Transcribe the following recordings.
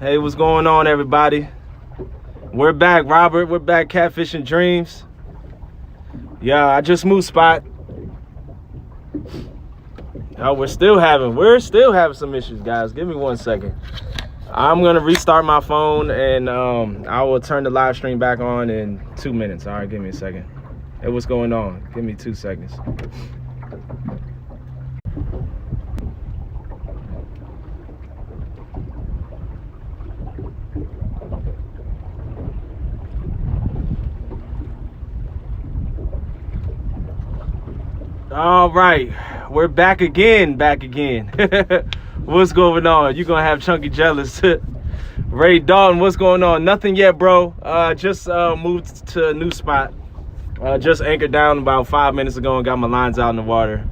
Hey, what's going on, everybody? We're back, Robert. We're back, Catfishing Dreams. Yeah, I just moved spot. Oh, we're still having some issues, guys. Give me 1 second. I'm gonna restart my phone and I will turn the live stream back on in 2 minutes. All right, give me a second. Hey, what's going on? Give me 2 seconds. All right, we're back again. What's going on? You're gonna have Chunky jealous. Ray Dalton, what's going on? Nothing yet, bro. Just moved to a new spot. Just anchored down about 5 minutes ago and got my lines out in the water.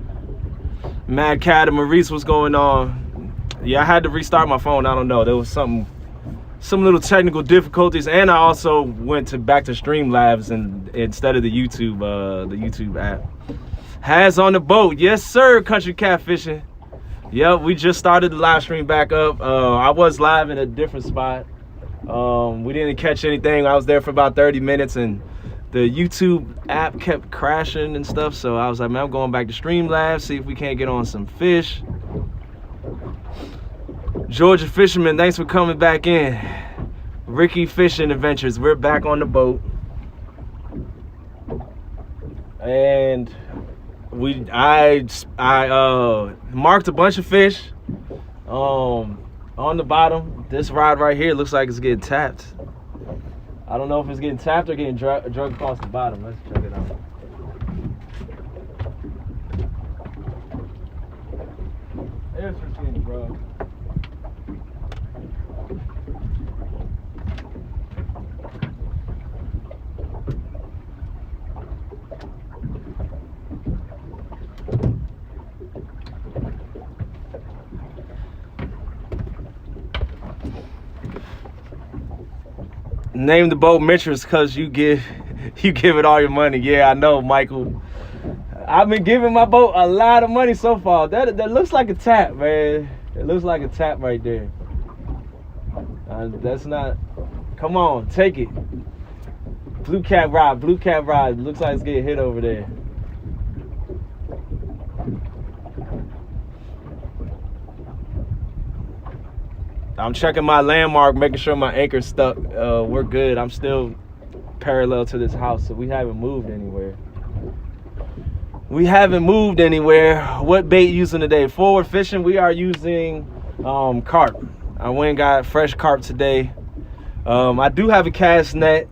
Mad Cat and Maurice, what's going on? Yeah, I had to restart my phone. I don't know. There was some little technical difficulties, and I also went back to Streamlabs and instead of the YouTube app. Has on the boat, yes sir, Country Catfishing. Yep, we just started the live stream back up. I was live in a different spot. We didn't catch anything. I was there for about 30 minutes and the YouTube app kept crashing and stuff. So I was like, man, I'm going back to Streamlabs, see if we can't get on some fish. Georgia Fisherman, thanks for coming back in. Ricky Fishing Adventures, we're back on the boat. And I marked a bunch of fish on the bottom. This rod right here looks like it's getting tapped. I don't know if it's getting tapped or getting drugged across the bottom. Let's check it out. Interesting, bro. Name the boat Mitchers because you give it all your money. Yeah, I know, Michael. I've been giving my boat a lot of money so far. That looks like a tap, man. It looks like a tap right there. That's not. Come on, take it. Blue cat rod. Looks like it's getting hit over there. I'm checking my landmark, making sure my anchor's stuck. We're good. I'm still parallel to this house, so we haven't moved anywhere. What bait using today? Forward fishing, we are using carp. I went and got fresh carp today. I do have a cast net,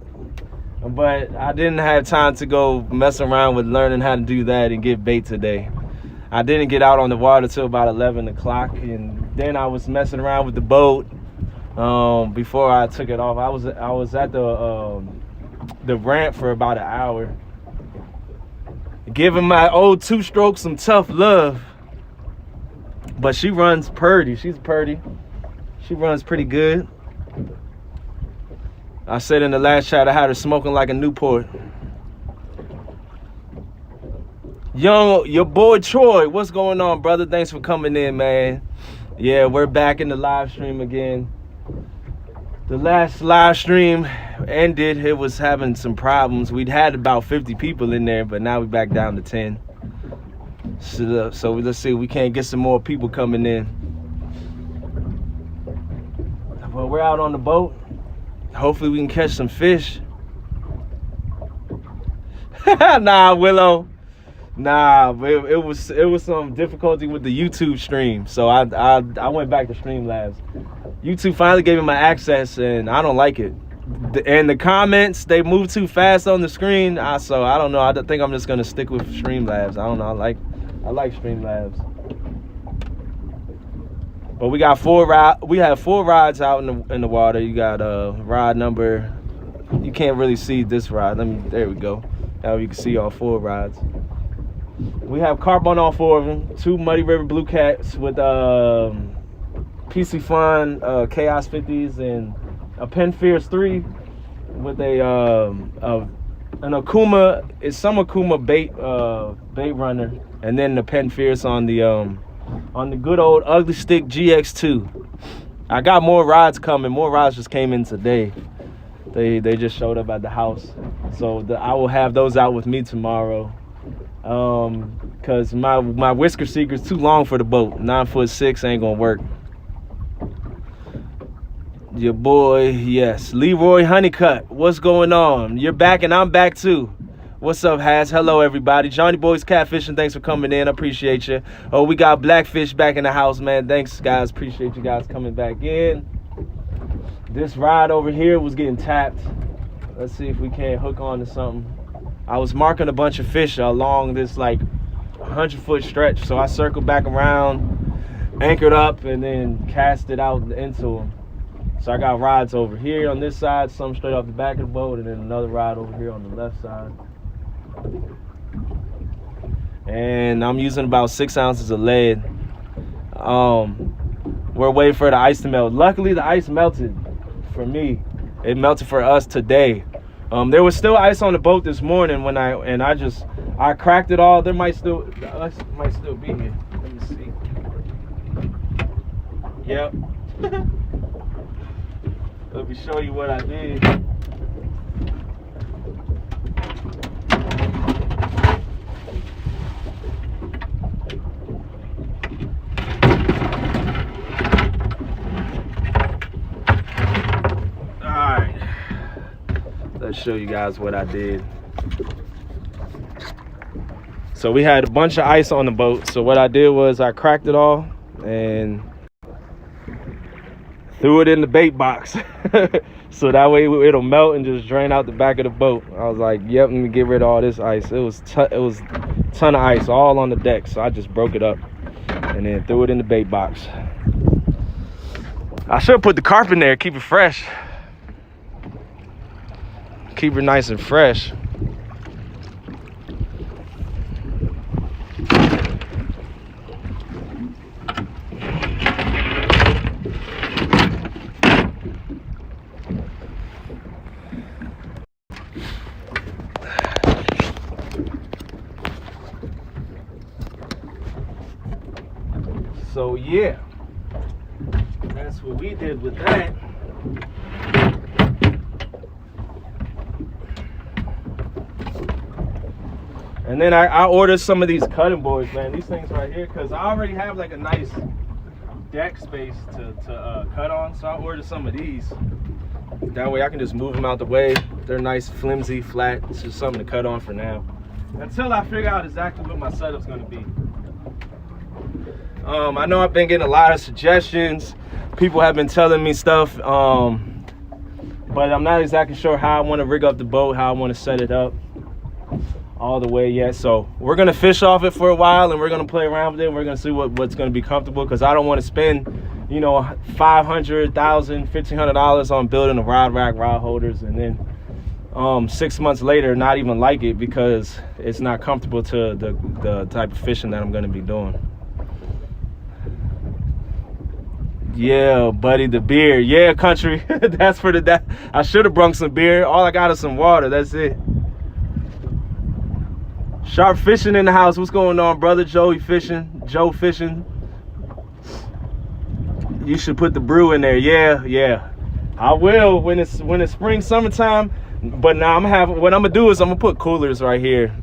but I didn't have time to go mess around with learning how to do that and get bait today. I didn't get out on the water till about 11 o'clock, and then I was messing around with the boat before I took it off. I was at the ramp for about an hour, giving my old two-stroke some tough love. But she runs purdy. She's purdy. She runs pretty good. I said in the last chat I had her smoking like a Newport. Your boy Troy, what's going on, brother? Thanks for coming in, man. Yeah, we're back in the live stream again. The last live stream ended. It was having some problems. We'd had about 50 people in there, but now we're back down to 10. So let's see if we can't get some more people coming in. Well, we're out on the boat. Hopefully we can catch some fish. Nah, Willow. Nah, it was some difficulty with the YouTube stream, so I went back to Streamlabs. YouTube finally gave me my access, and I don't like it. And the comments, they move too fast on the screen. So I don't know. I think I'm just gonna stick with Streamlabs. I don't know. I like Streamlabs. But we got we have 4 rods out in the water. You got rod number. You can't really see this rod. There we go. Now you can see all 4 rods. We have carp on all 4 of them. 2 Muddy River Blue Cats with PC Fun Chaos 50s and a Pen Fierce 3 with an okuma. It's some okuma bait runner, and then the Pen Fierce on the good old Ugly Stick GX2. I got more rides coming. More rides just came in today. They just showed up at the house. So I will have those out with me tomorrow. Cause my whisker seeker is too long for the boat. 9'6" ain't gonna work. Your boy, yes, Leroy Honeycutt. What's going on? You're back and I'm back too. What's up, Haz? Hello, everybody. Johnny Boy's Catfishing. Thanks for coming in. I appreciate you. Oh, we got Blackfish back in the house, man. Thanks, guys. Appreciate you guys coming back in. This rod over here was getting tapped. Let's see if we can't hook on to something. I was marking a bunch of fish along this like 100-foot stretch, so I circled back around, anchored up, and then cast it out into them. So I got rods over here on this side, some straight off the back of the boat, and then another rod over here on the left side. And I'm using about 6 ounces of lead. We're waiting for the ice to melt. Luckily, the ice melted for me. It melted for us today. There was still ice on the boat this morning when I cracked it all. The ice might still be here. Let me see. Yep. Let me show you what I did. Alright. Let's show you guys what I did. So we had a bunch of ice on the boat. So what I did was I cracked it all and threw it in the bait box. So that way it'll melt and just drain out the back of the boat. I was like, yep, let me get rid of all this ice. It was a ton of ice all on the deck. So I just broke it up and then threw it in the bait box. I should have put the carp in there, keep it fresh. Keep it nice and fresh. So yeah, that's what we did with that. And then I ordered some of these cutting boards, man. These things right here, because I already have like a nice deck space to cut on. So I ordered some of these. That way I can just move them out the way. They're nice, flimsy, flat. It's just something to cut on for now, until I figure out exactly what my setup's gonna be. I know I've been getting a lot of suggestions. People have been telling me stuff, but I'm not exactly sure how I want to rig up the boat, how I want to set it up all the way yet. So we're gonna fish off it for a while, and we're gonna play around with it. And we're gonna see what's gonna be comfortable, because I don't want to spend, you know, $500, $1,000, $1,500 on building a rod rack, rod holders, and then 6 months later not even like it because it's not comfortable to the type of fishing that I'm gonna be doing. Yeah, buddy, the beer. Yeah, country. That's for that. I should have brung some beer. All I got is some water. That's it. Sharp Fishing in the house. What's going on, brother? Joey Fishing. Joe Fishing. You should put the brew in there. Yeah. I will when it's spring, summertime. But now what I'm gonna do is I'm gonna put coolers right here.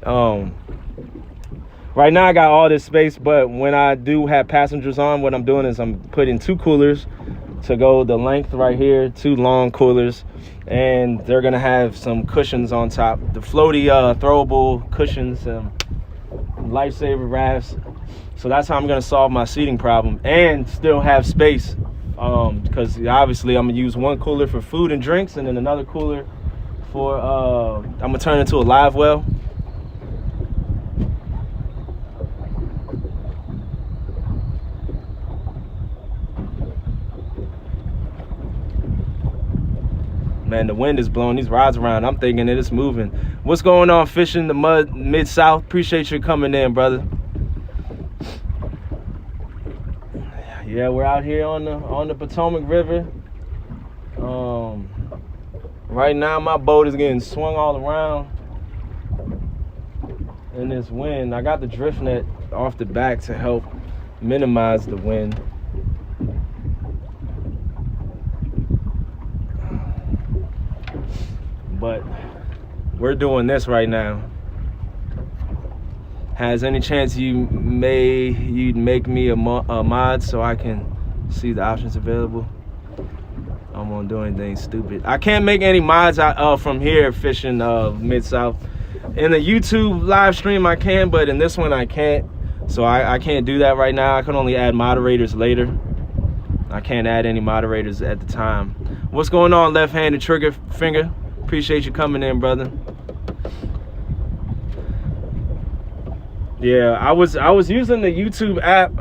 Right now I got all this space, but when I do have passengers on, what I'm doing is I'm putting 2 coolers to go the length right here, 2 long coolers, and they're gonna have some cushions on top. The floaty throwable cushions, lifesaver rafts. So that's how I'm gonna solve my seating problem and still have space, because obviously I'm gonna use 1 cooler for food and drinks, and then another cooler for I'm gonna turn it into a live well. Man, the wind is blowing these rods around. I'm thinking that it's moving. What's going on, Fishing the Mud Mid-South? Appreciate you coming in, brother. Yeah, we're out here on the Potomac River. Right now my boat is getting swung all around in this wind. I got the drift net off the back to help minimize the wind. but we're doing this right now. Has any chance you'd make me a mod so I can see the options available? I don't want to do anything stupid. I can't make any mods from here fishing Mid-South. In the YouTube live stream I can, but in this one I can't. So I can't do that right now. I can only add moderators later. I can't add any moderators at the time. What's going on, left-handed trigger finger? Appreciate you coming in, brother. Yeah, I was using the YouTube app.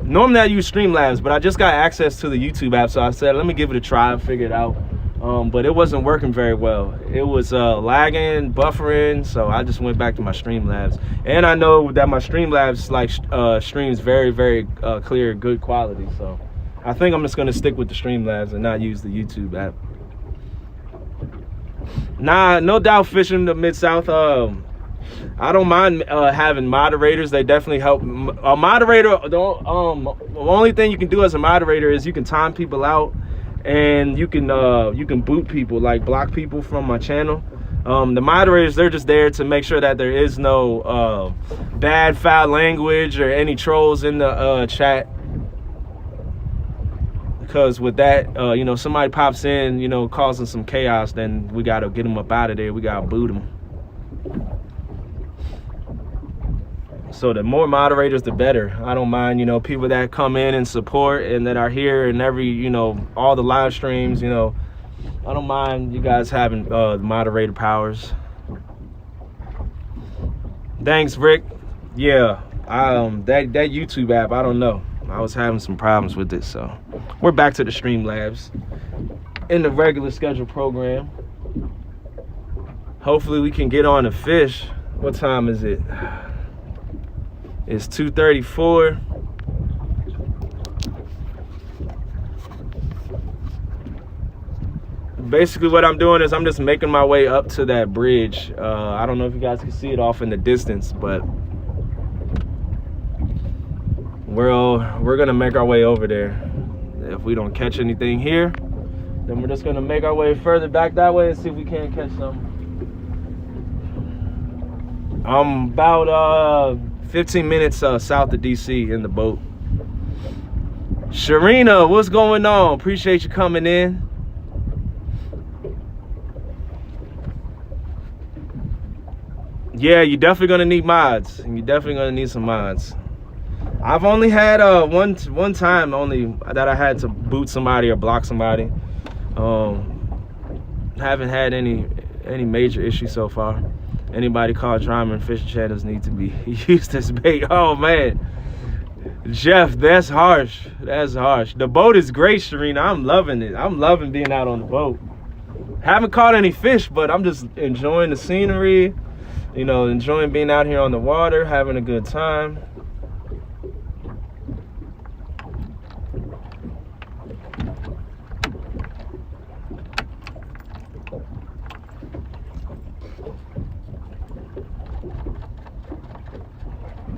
Normally I use Streamlabs, but I just got access to the YouTube app, so I said let me give it a try and figure it out. But it wasn't working very well. It was lagging, buffering, so I just went back to my Streamlabs. And I know that my Streamlabs streams very, very clear, good quality. So I think I'm just gonna stick with the Streamlabs and not use the YouTube app. Nah, no doubt fishing the Mid-South. I don't mind having moderators. They definitely help. A moderator, the only thing you can do as a moderator is you can time people out, and you can boot people, like block people from my channel. The moderators, they're just there to make sure that there is no bad, foul language or any trolls in the chat. Because with that, somebody pops in, causing some chaos, then we gotta get them up out of there. We gotta boot them. So the more moderators, the better. I don't mind, people that come in and support and that are here and all the live streams, I don't mind you guys having the moderator powers. Thanks, Rick. Yeah, that YouTube app, I don't know. I was having some problems with it, so we're back to the Streamlabs in the regular schedule program. Hopefully we can get on the fish. What time is it? It's 2:34. Basically what I'm doing is I'm just making my way up to that bridge. I don't know if you guys can see it off in the distance, but we're gonna make our way over there. If we don't catch anything here, then we're just gonna make our way further back that way and see if we can catch something. I'm about 15 minutes south of DC in the boat. Sharina, what's going on? Appreciate you coming in. Yeah, you're definitely gonna need mods, and you're definitely gonna need some mods. I've only had one time only that I had to boot somebody or block somebody. Haven't had any major issues so far. Anybody called drama and fishing channels need to be used as bait. Oh man, Jeff, that's harsh. That's harsh. The boat is great, Sharina. I'm loving it. I'm loving being out on the boat. Haven't caught any fish, but I'm just enjoying the scenery. Enjoying being out here on the water, having a good time.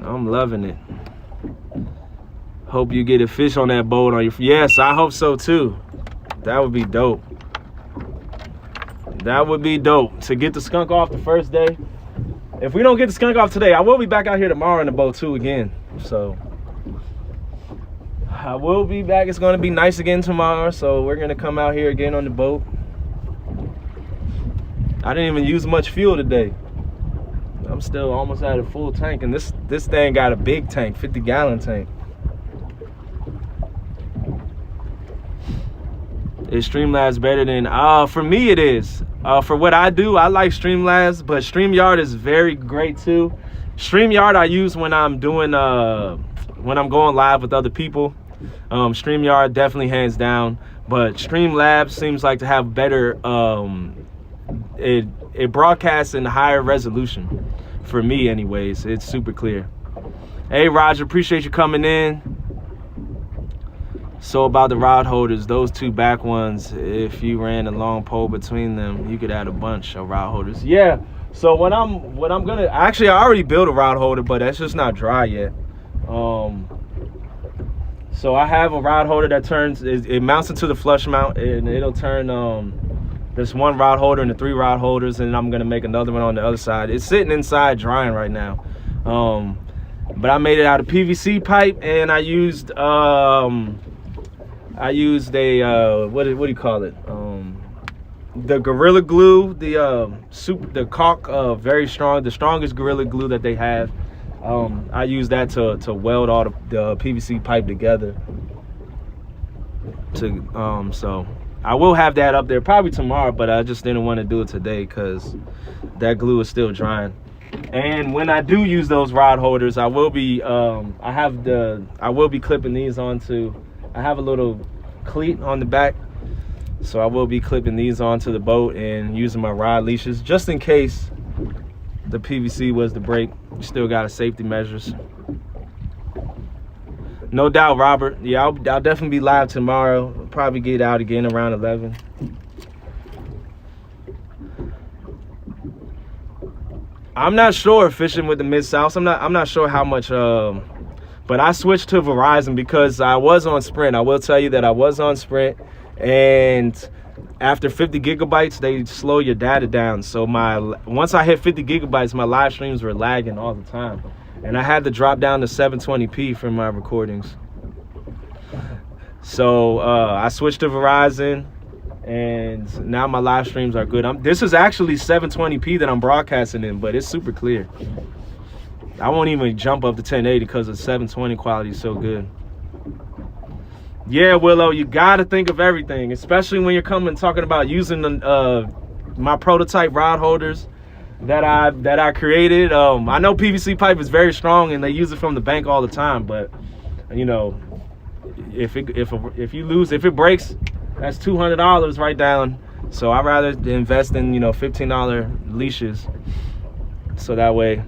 I'm loving it. Hope you get a fish on that boat on your. Yes, I hope so too. That would be dope. That would be dope to get the skunk off the first day. If we don't get the skunk off today, I will be back out here tomorrow in the boat too again. So I will be back. It's gonna be nice again tomorrow. So we're gonna come out here again on the boat. I didn't even use much fuel today. I'm still almost at a full tank, and this thing got a big tank, 50-gallon tank. Is Streamlabs better than? For me it is. For what I do, I like Streamlabs, but StreamYard is very great too. StreamYard I use when I'm doing when I'm going live with other people. StreamYard definitely hands down, but Streamlabs seems like to have better. It broadcasts in higher resolution. For me, anyways, it's super clear. Hey, Roger, appreciate you coming in. So about the rod holders, those two back ones, if you ran a long pole between them, you could add a bunch of rod holders. Yeah. So what I'm gonna actually, I already built a rod holder, but that's just not dry yet. So I have a rod holder that turns. It mounts into the flush mount, and it'll turn There's 1 rod holder and the 3 rod holders, and I'm gonna make another one on the other side. It's sitting inside drying right now. But I made it out of PVC pipe, and I used a what do you call it? The Gorilla Glue, the caulk, very strong, the strongest Gorilla Glue that they have. I use that to weld all the PVC pipe together. So I will have that up there probably tomorrow, but I just didn't want to do it today because that glue is still drying. And when I do use those rod holders, I will be clipping these onto. I have a little cleat on the back, so I will be clipping these onto the boat and using my rod leashes just in case the PVC was to break. You still got a safety measures. No doubt, Robert. Yeah, I'll definitely be live tomorrow. I'll probably get out again around 11. I'm not sure fishing with the Mid-South. I'm not sure how much, but I switched to Verizon because I was on Sprint. I will tell you that I was on Sprint, and after 50 gigabytes, they slow your data down. So once I hit 50 gigabytes, my live streams were lagging all the time, and I had to drop down to 720p for my recordings. So I switched to Verizon, and now my live streams are good. This is actually 720p that I'm broadcasting in, but it's super clear. I won't even jump up to 1080 because the 720 quality is so good. Yeah, Willow, you gotta think of everything, especially when you're talking about using my prototype rod holders that I created. I know PVC pipe is very strong and they use it from the bank all the time, but you know, if it breaks, that's $200 right down. So I'd rather invest in, $15 leashes, so that way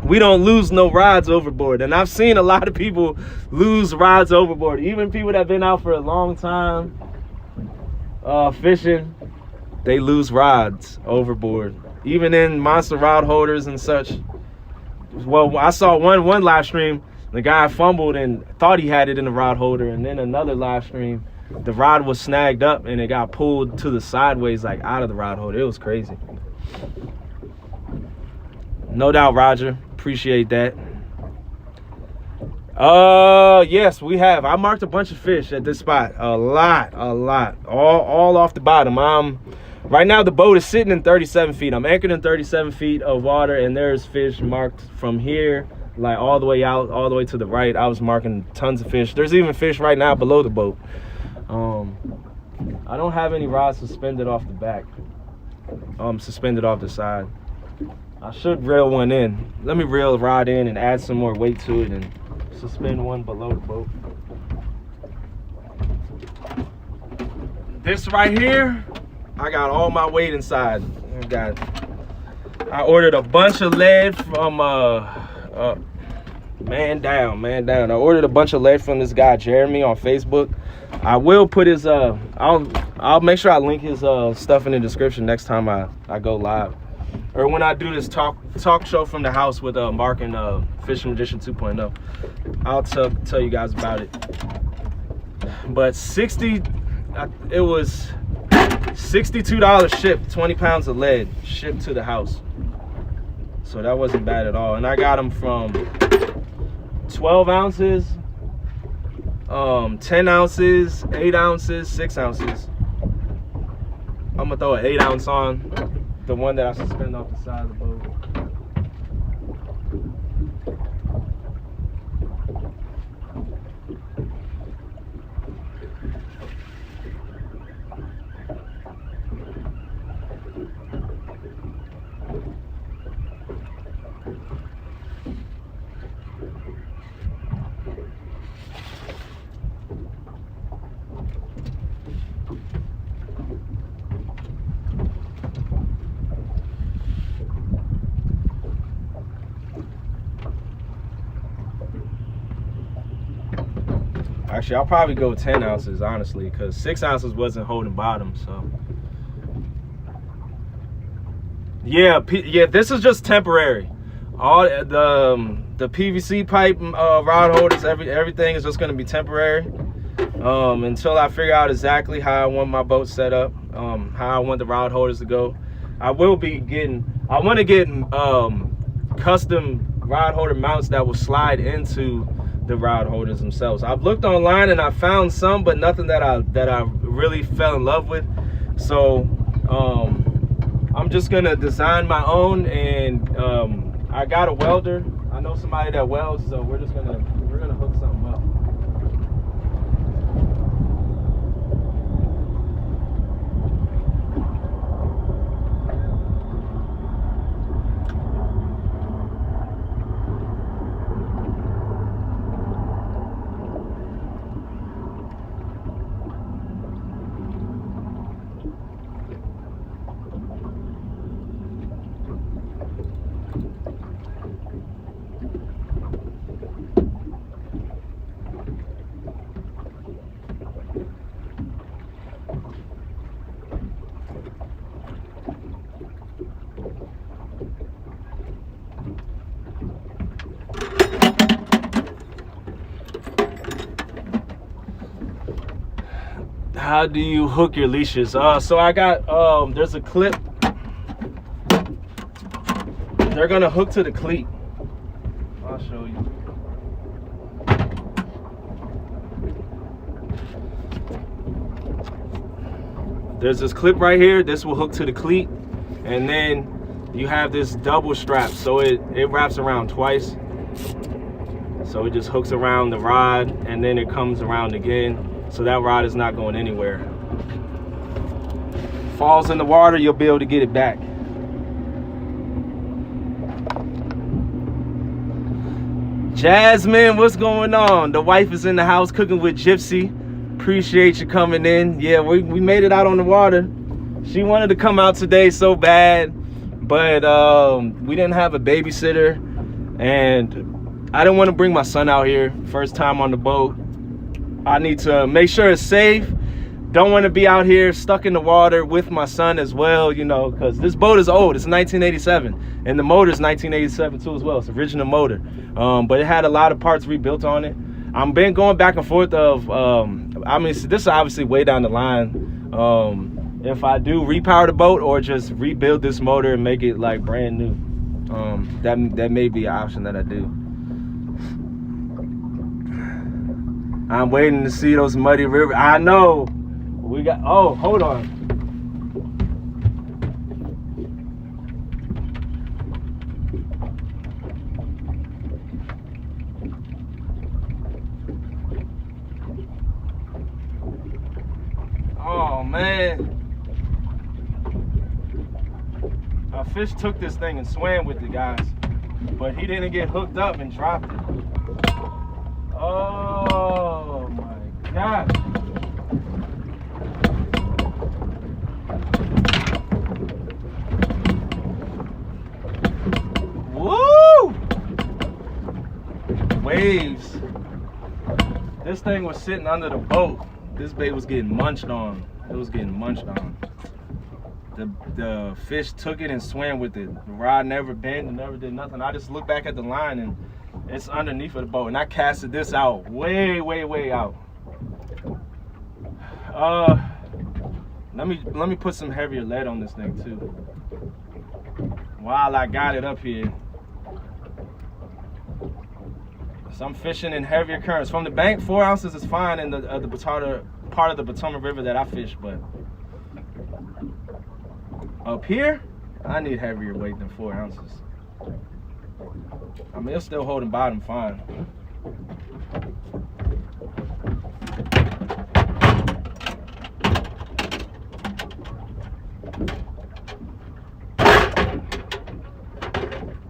we don't lose no rods overboard. And I've seen a lot of people lose rods overboard, even people that have been out for a long time fishing. They lose rods overboard, even in monster rod holders and such. Well, I saw one live stream, the guy fumbled and thought he had it in the rod holder, and then another live stream, the rod was snagged up and it got pulled to the sideways, like out of the rod holder. It was crazy. No doubt, Roger. Appreciate that. Yes, we have. I marked a bunch of fish at this spot. A lot. All off the bottom. Right now the boat is sitting in 37 feet. I'm anchored in 37 feet of water, and there's fish marked from here, like all the way out, all the way to the right. I was marking tons of fish. There's even fish right now below the boat. I don't have any rods suspended off the back. Suspended off the side. I should reel one in. Let me reel a rod in and add some more weight to it and suspend one below the boat. This right here, I got all my weight inside. I ordered a bunch of lead from man down. I ordered a bunch of lead from this guy Jeremy on Facebook. I will put his I'll make sure I link his stuff in the description next time I go live, or when I do this talk show from the house with Mark and Fishing Magician 2.0. I'll tell you guys about it. But it was $62 shipped, 20 pounds of lead shipped to the house. So that wasn't bad at all. And I got them from 12 ounces, 10 ounces, 8 ounces, 6 ounces. I'm gonna throw an 8 ounce on, the one that I suspend off the side of the boat. Actually, I'll probably go 10 ounces, honestly, because 6 ounces wasn't holding bottom, so. Yeah, this is just temporary. All the PVC pipe rod holders, everything is just going to be temporary until I figure out exactly how I want my boat set up. how I want the rod holders to go. I want to get custom rod holder mounts that will slide into the rod holders themselves. I've looked online and I found some, but nothing that I really fell in love with. So I'm just gonna design my own, and I got a welder. I know somebody that welds, so we're gonna hook something up. How do you hook your leashes? So I got there's a clip. They're gonna hook to the cleat. I'll show you. There's this clip right here. This will hook to the cleat, and then you have this double strap, so it wraps around twice. So it just hooks around the rod, and then it comes around again. So that rod is not going anywhere. Falls in the water, you'll be able to get it back. Jasmine, what's going on? The wife is in the house cooking with Gypsy. Appreciate you coming in. Yeah, we made it out on the water. She wanted to come out today so bad, but we didn't have a babysitter, and I didn't want to bring my son out here first time on the boat. I need to make sure it's safe. Don't want to be out here stuck in the water with my son as well, you know, because this boat is old. It's 1987, and the motor is 1987 too as well. It's original motor, but it had a lot of parts rebuilt on it. I've been going back and forth of, I mean, this is obviously way down the line. If I do repower the boat or just rebuild this motor and make it like brand new, that may be an option that I do. I'm waiting to see those muddy rivers. I know. We got, oh, hold on. Oh, man. A fish took this thing and swam with it, guys. But he didn't get hooked up and dropped it. Oh my God. Woo! Waves. This thing was sitting under the boat. This bait was getting munched on. It was getting munched on. The fish took it and swam with it. The rod never bent and never did nothing. I just looked back at the line and it's underneath of the boat, and I casted this out way, way, way out. Let me put some heavier lead on this thing too. While I got it up here, so I'm fishing in heavier currents. From the bank, 4 ounces is fine in the part of the Potomac River that I fish, but up here, I need heavier weight than 4 ounces. I mean, it's still holding bottom fine.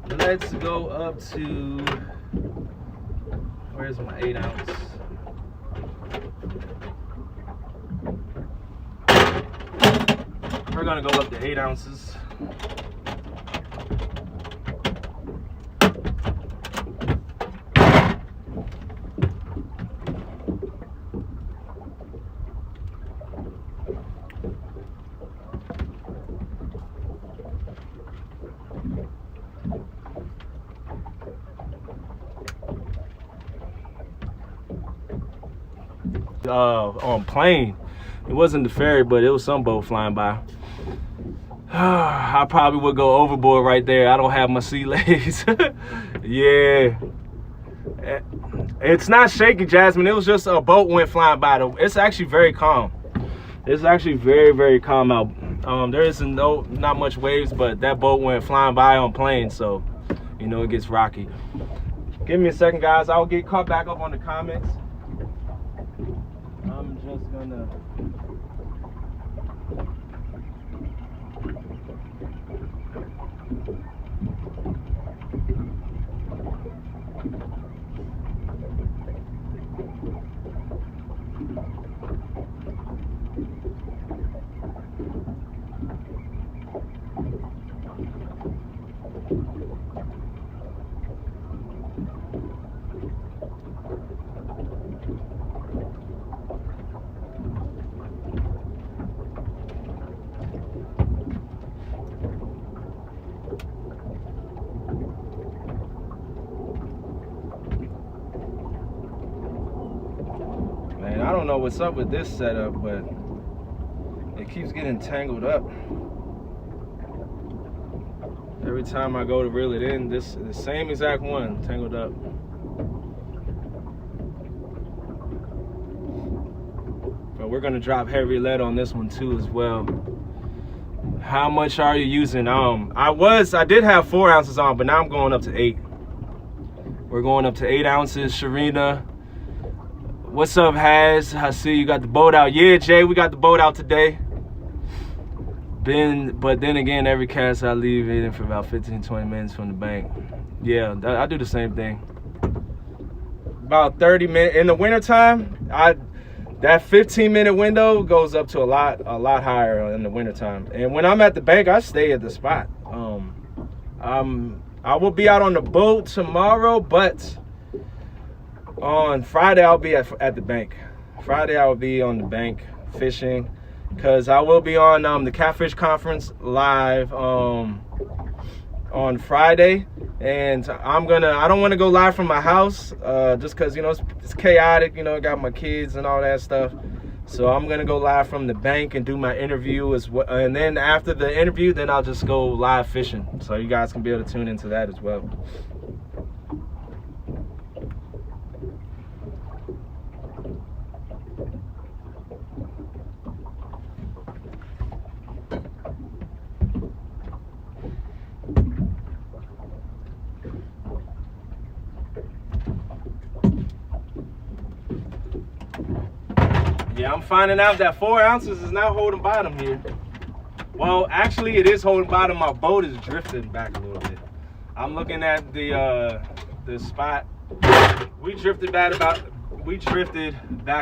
Let's go up to, where's my 8 ounce? We're gonna go up to 8 ounces. On plane, It wasn't the ferry, but it was some boat flying by. I probably would go overboard right there. I don't have my sea legs. Yeah. It's not shaky, Jasmine. It was just a boat went flying by. It's actually very calm. It's actually very, very calm out. There is not much waves, but that boat went flying by on plane, so you know it gets rocky. Give me a second, guys. I'll get caught back up on the comments. I'm just gonna. I don't know what's up with this setup, but it keeps getting tangled up. Every time I go to reel it in, the same exact one tangled up. But we're gonna drop heavy lead on this one too as well. How much are you using? I did have 4 ounces on, but now I'm going up to 8. We're going up to 8 ounces, Sharina. What's up, Haz? I see you got the boat out. Yeah, Jay, we got the boat out today. But then again, every cast I leave in for about 15-20 minutes from the bank. Yeah, I do the same thing. About 30 minutes in the wintertime. That 15-minute window goes up to a lot higher in the wintertime. And when I'm at the bank, I stay at the spot. I will be out on the boat tomorrow, but on Friday I'll be at the bank. Friday I will be on the bank fishing, because I will be on the Catfish Conference live on Friday, and I don't want to go live from my house just because, you know, it's chaotic, you know, I got my kids and all that stuff. So I'm gonna go live from the bank and do my interview as well, and then after the interview, then I'll just go live fishing, so you guys can be able to tune into that as well. Yeah, I'm finding out that 4 ounces is not holding bottom here. Well, actually, it is holding bottom. My boat is drifting back a little bit. I'm looking at the spot. We drifted back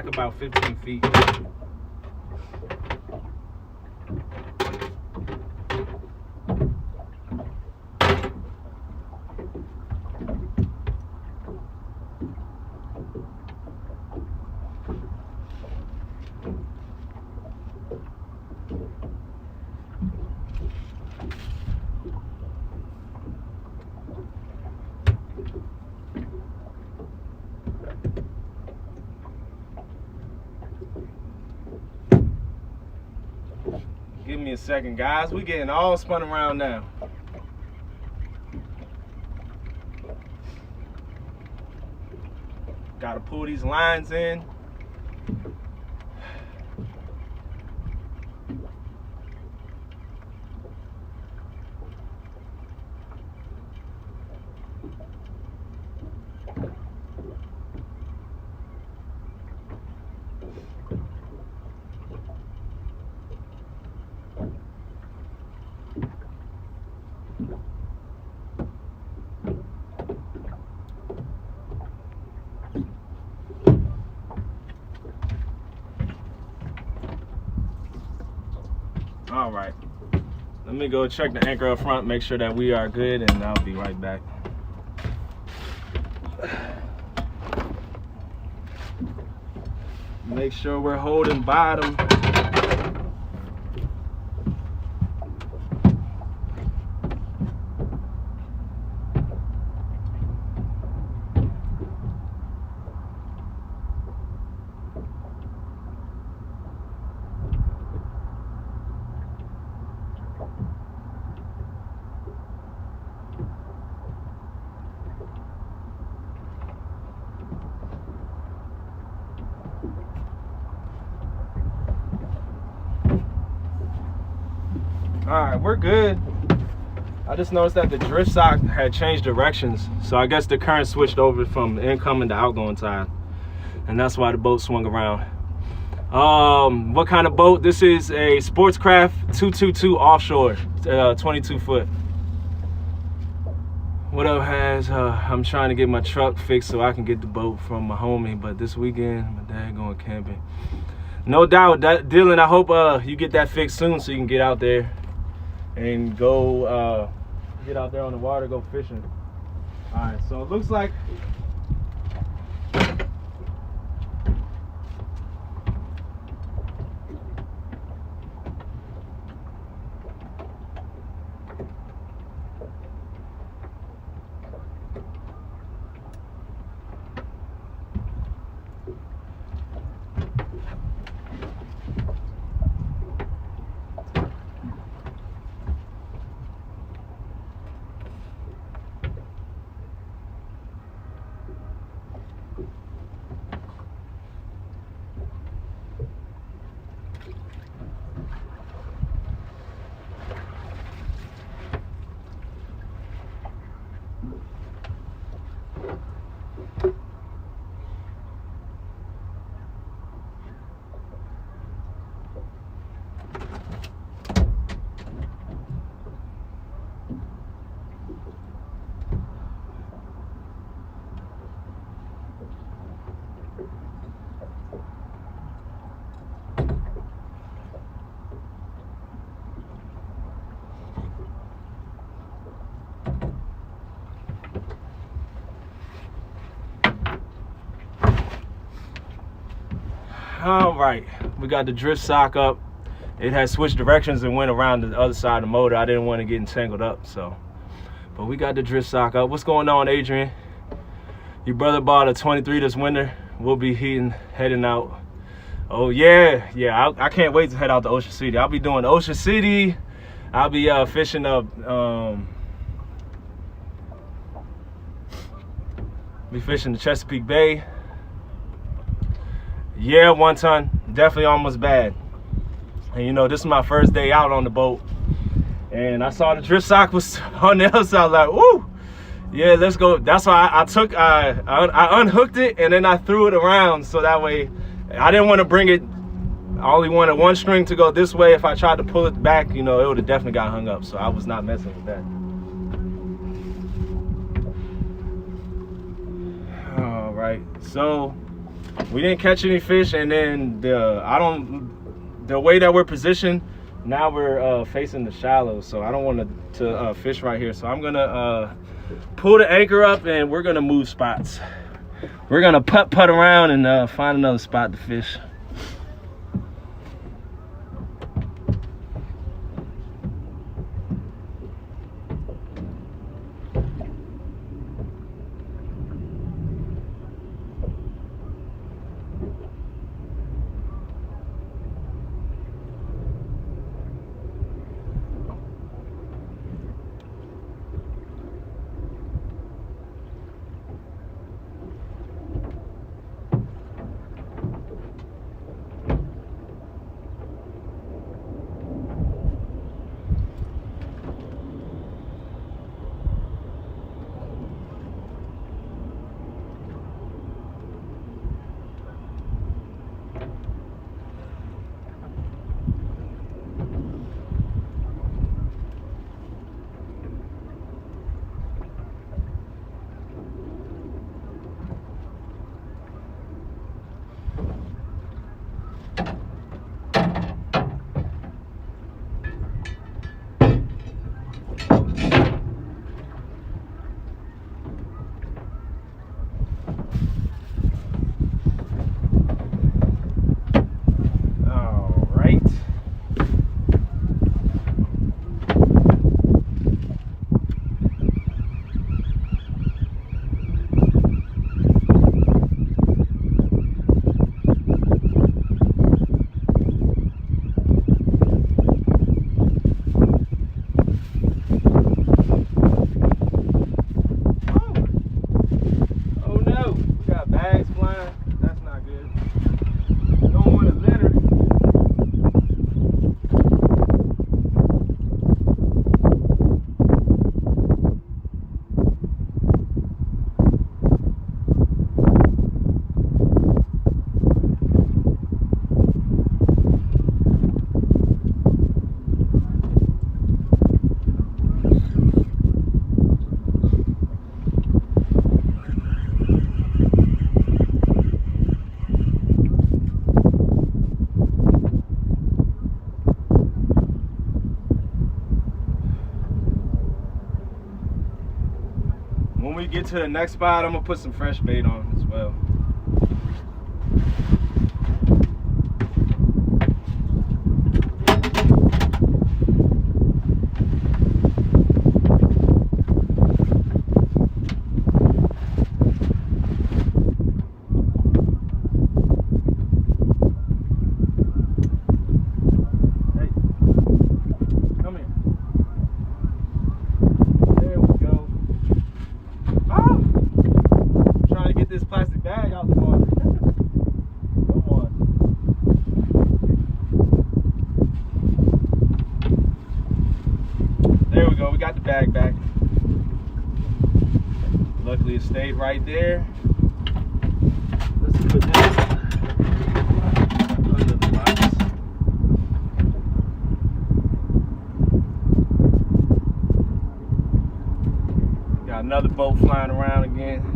about 15 feet. Give me a second, guys. We getting all spun around now. Gotta pull these lines in. All right, let me go check the anchor up front, make sure that we are good, and I'll be right back. Make sure we're holding bottom. we're good. I just noticed that the drift sock had changed directions, so I guess the current switched over from incoming to outgoing side, and that's why the boat swung around. What kind of boat? This is a Sportscraft 222 offshore, 22 foot. What up, has I'm trying to get my truck fixed so I can get the boat from my homie, but this weekend my dad going camping. No doubt, Dylan, I hope you get that fixed soon so you can get out there and go get out there on the water, go fishing. All right, so it looks like all right, we got the drift sock up. It had switched directions and went around the other side of the motor. I didn't want to get entangled up, so. But we got the drift sock up. What's going on, Adrian? Your brother bought a 23 this winter. We'll be heading out. Oh yeah, I can't wait to head out to Ocean City. I'll be doing Ocean City. I'll be fishing up. Be fishing the Chesapeake Bay. Yeah, 1 ton, definitely almost bad. And you know, this is my first day out on the boat, and I saw the drift sock was on the other side. Like, woo, yeah, let's go. That's why I unhooked it and then I threw it around, so that way I didn't want to bring it. I only wanted one string to go this way. If I tried to pull it back, you know, it would have definitely got hung up. So I was not messing with that. All right, so we didn't catch any fish, and then the way that we're positioned, now we're facing the shallows, so I don't want to fish right here. So I'm gonna pull the anchor up and we're gonna move spots. We're gonna putt around and find another spot to fish. when we get to the next spot, I'm gonna put some fresh bait on as well. Luckily it stayed right there. Let's put this under the box. Got another boat flying around again.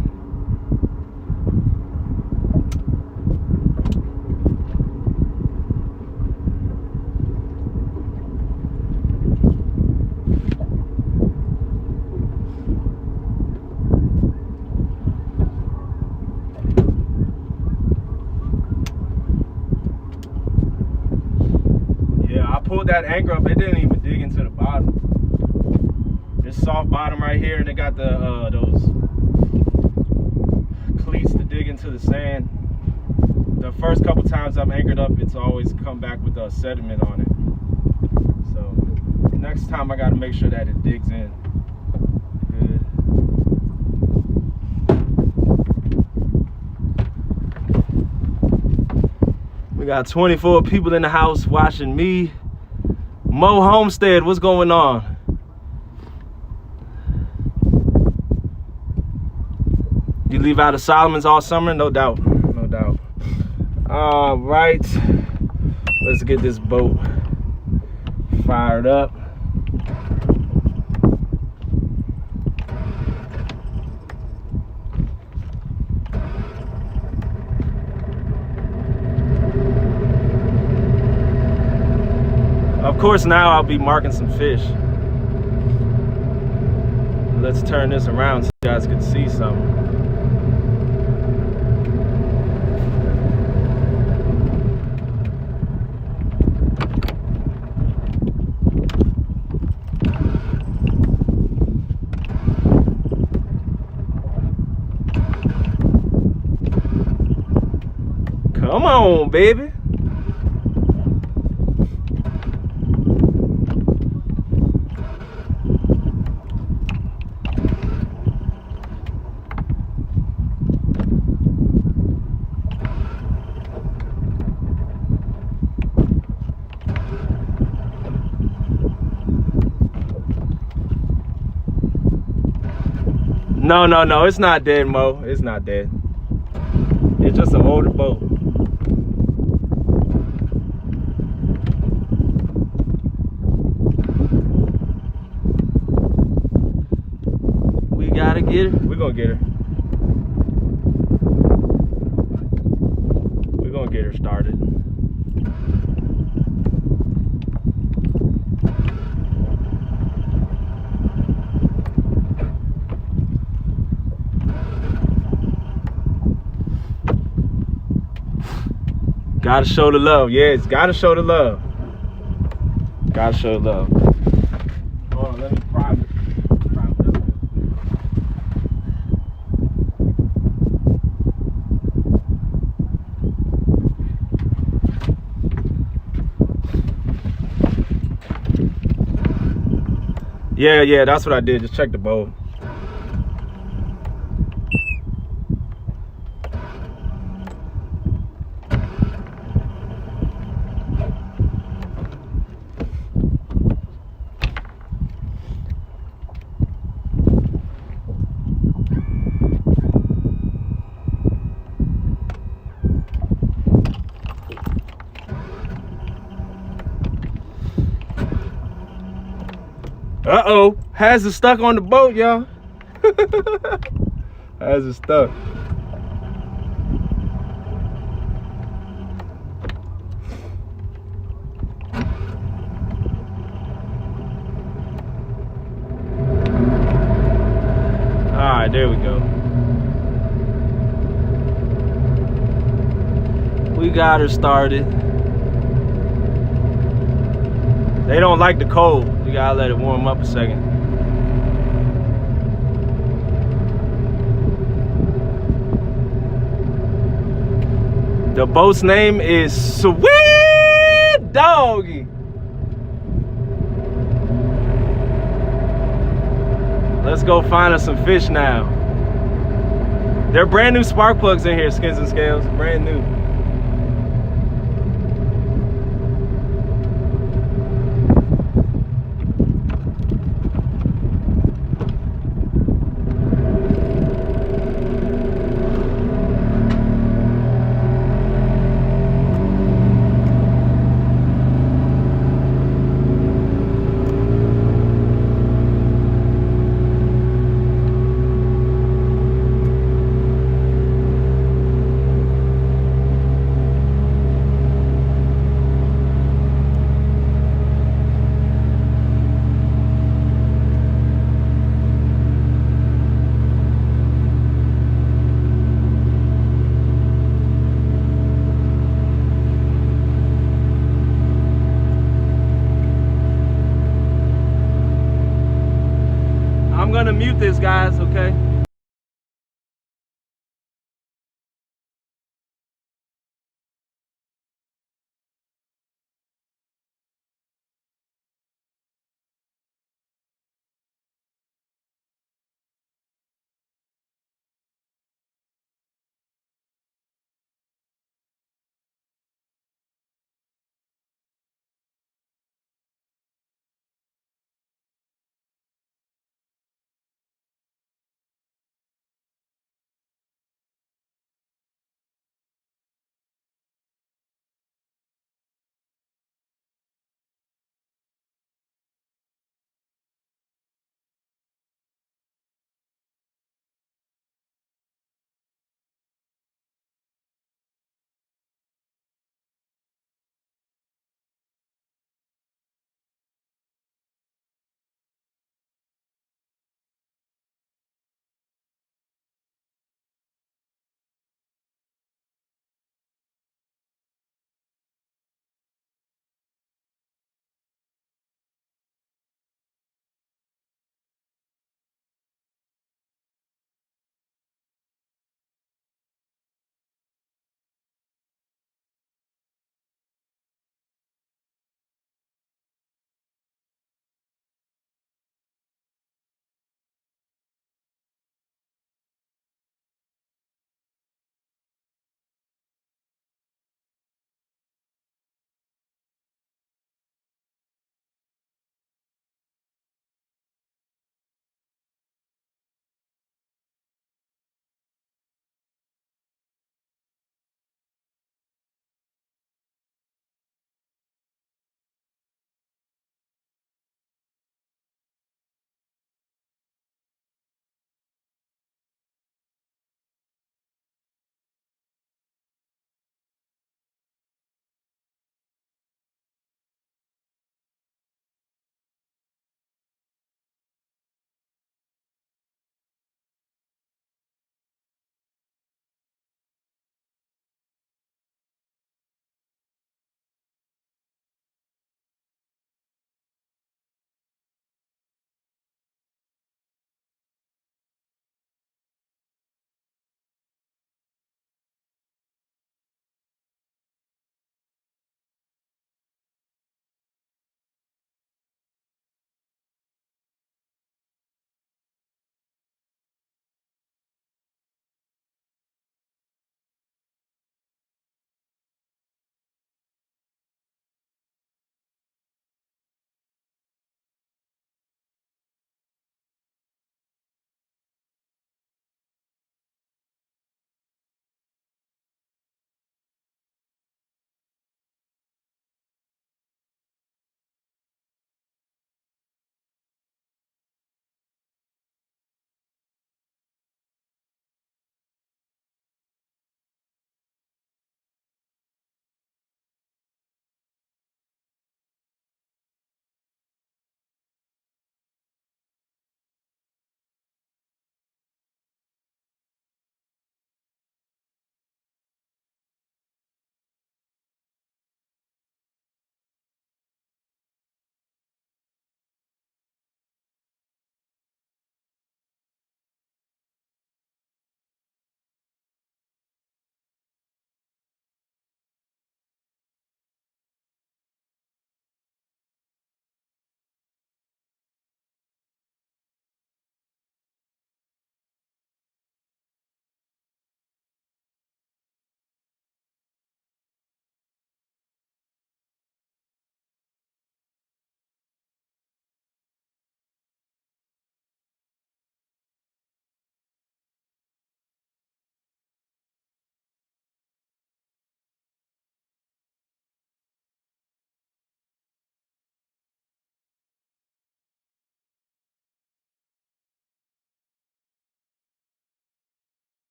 Pulled that anchor up, it didn't even dig into the bottom. It's soft bottom right here, and it got the those cleats to dig into the sand. The first couple times I've anchored up, it's always come back with a sediment on it. So next time I got to make sure that it digs in good. We got 24 people in the house watching me. Mo Homestead, what's going on? You leave out of Solomon's all summer? No doubt, no doubt. All right, let's get this boat fired up. Of course, now I'll be marking some fish. Let's turn this around so you guys can see something. Come on, baby. No, it's not dead, Mo. It's not dead. It's just an older boat. We gotta get her. We're gonna get her. We're gonna get her started. Gotta show the love. Yeah, it's gotta show the love. Gotta show the love. Hold on, let me prime it. Yeah, that's what I did. Just check the bowl. Uh-oh, has it stuck on the boat, y'all. Has it stuck. All right, right, there we go. We got her started. They don't like the cold. You gotta let it warm up a second. The boat's name is Sweet Doggy. Let's go find us some fish now. They're brand new spark plugs in here, Skins and Scales. Brand new. I'm gonna mute this, guys, okay?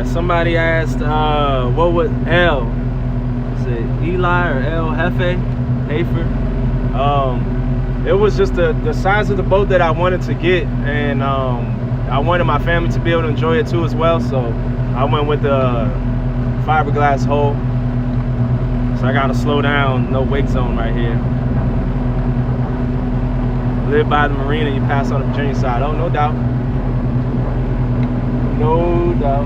Somebody asked, what would L? Is it Eli or El Jefe? Hafer? It was just the size of the boat that I wanted to get, and I wanted my family to be able to enjoy it too as well. So I went with the fiberglass hull. So I gotta slow down, no wake zone right here. Live by the marina, you pass on the Virginia side. Oh, no doubt. No doubt.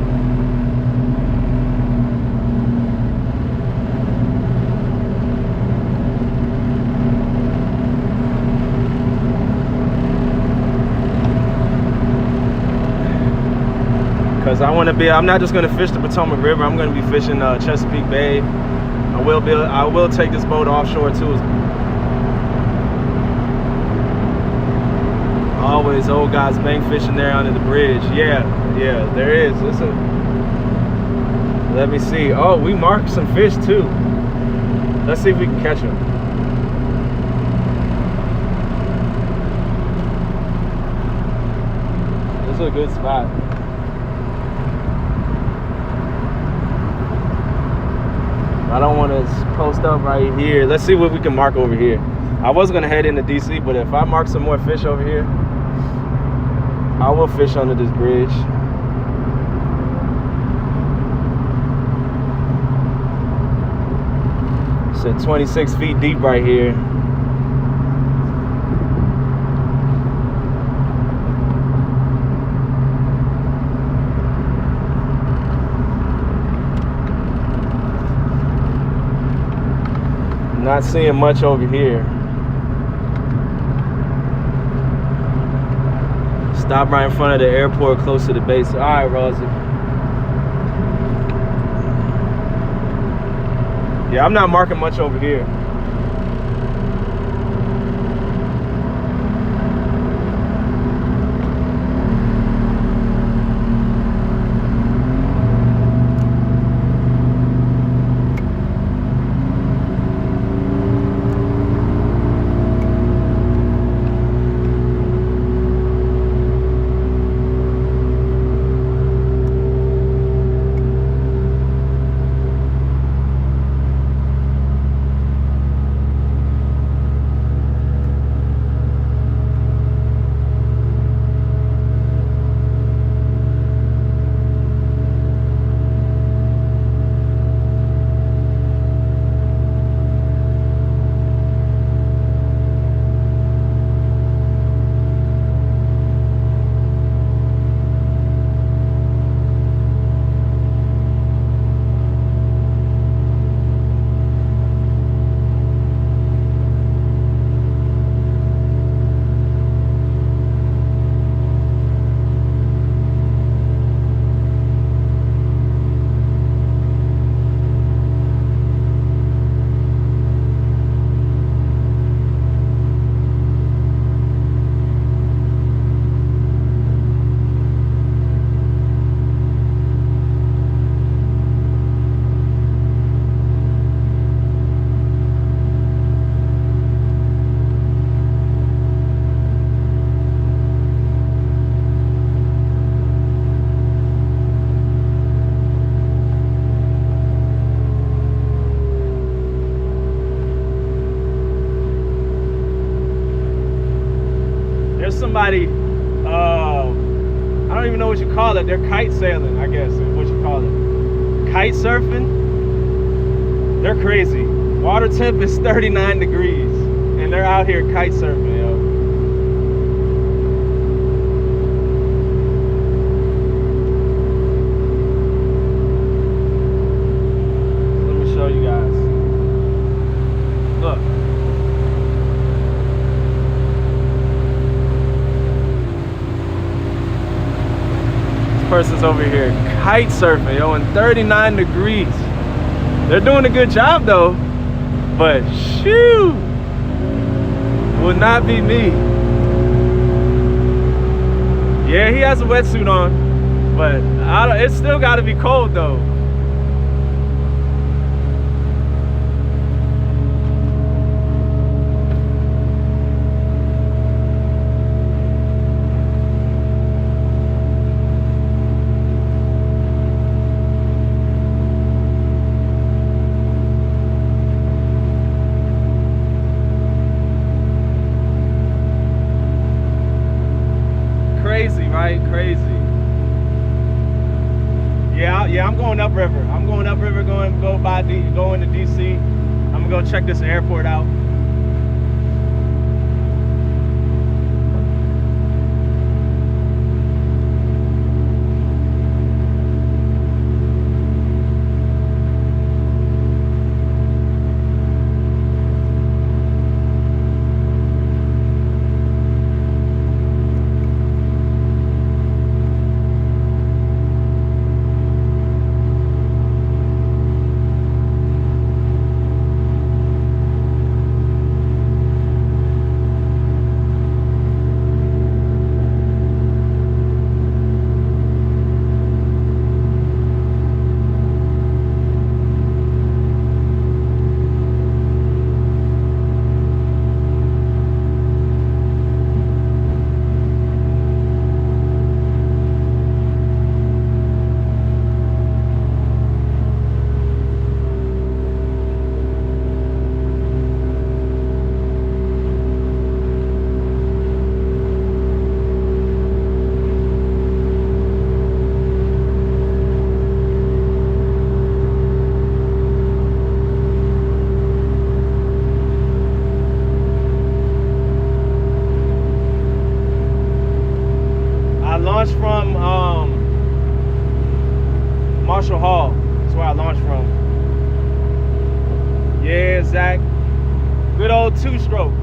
Because I want to be, I'm not just going to fish the Potomac River, I'm going to be fishing Chesapeake Bay. I will take this boat offshore too. Always old guys bank fishing there under the bridge. Yeah, there is. Let me see. Oh, we marked some fish too. Let's see if we can catch them. This is a good spot. I don't want to post up right here. Let's see what we can mark over here. I was gonna head into DC, but if I mark some more fish over here, I will fish under this bridge. It's at 26 feet deep right here. Not seeing much over here. Stop right in front of the airport, close to the base. All right, Rosie. Yeah, I'm not marking much over here. Somebody, I don't even know what you call it. They're kite sailing, I guess is what you call it. Kite surfing. They're crazy. Water temp is 39 degrees, and they're out here kite surfing, yo. Let me show you guys. Look. Person's over here kite surfing, yo, in 39 degrees. They're doing a good job though, but shoo, will not be me. Yeah, he has a wetsuit on, but it's still got to be cold though. Yeah, I'm going upriver. I'm going upriver, going into DC. I'm gonna go check this airport out. Launched from Marshall Hall. That's where I launched from. Yeah, Zach. Good old two-stroke.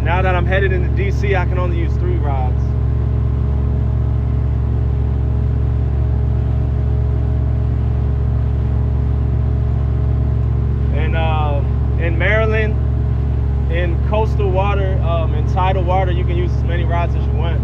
Now that I'm headed into DC, I can only use 3 rods. And in Maryland, in coastal water, in tidal water, you can use as many rods as you want.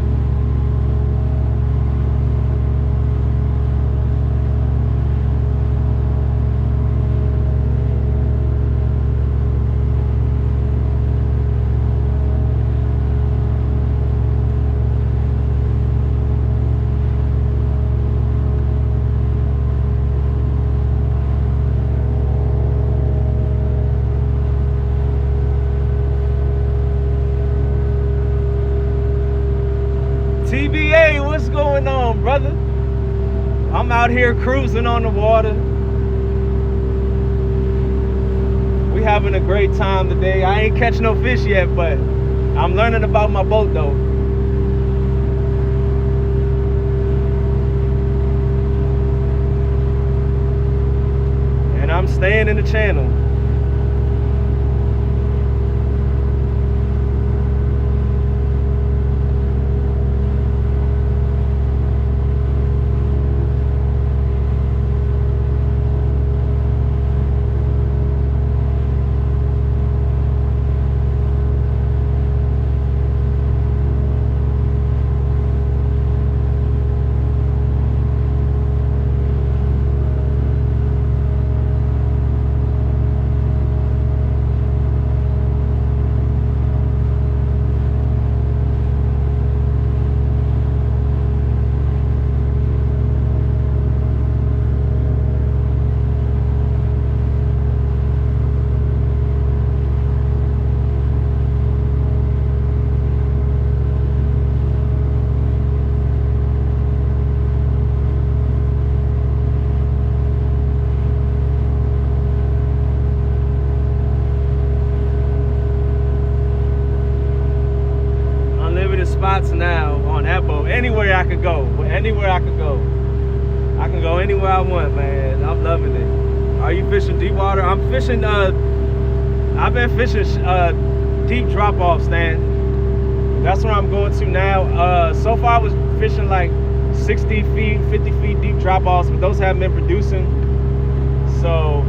TBA, what's going on, brother? I'm out here cruising on the water. We having a great time today. I ain't catch no fish yet, but I'm learning about my boat though. And I'm staying in the channel. Spots now on that boat. Anywhere I could go. Anywhere I could go. I can go anywhere I want, man. I'm loving it. Are you fishing deep water? I'm fishing, I've been fishing deep drop-off stand. That's where I'm going to now. So far I was fishing like 60 feet, 50 feet deep drop-offs, but those haven't been producing. So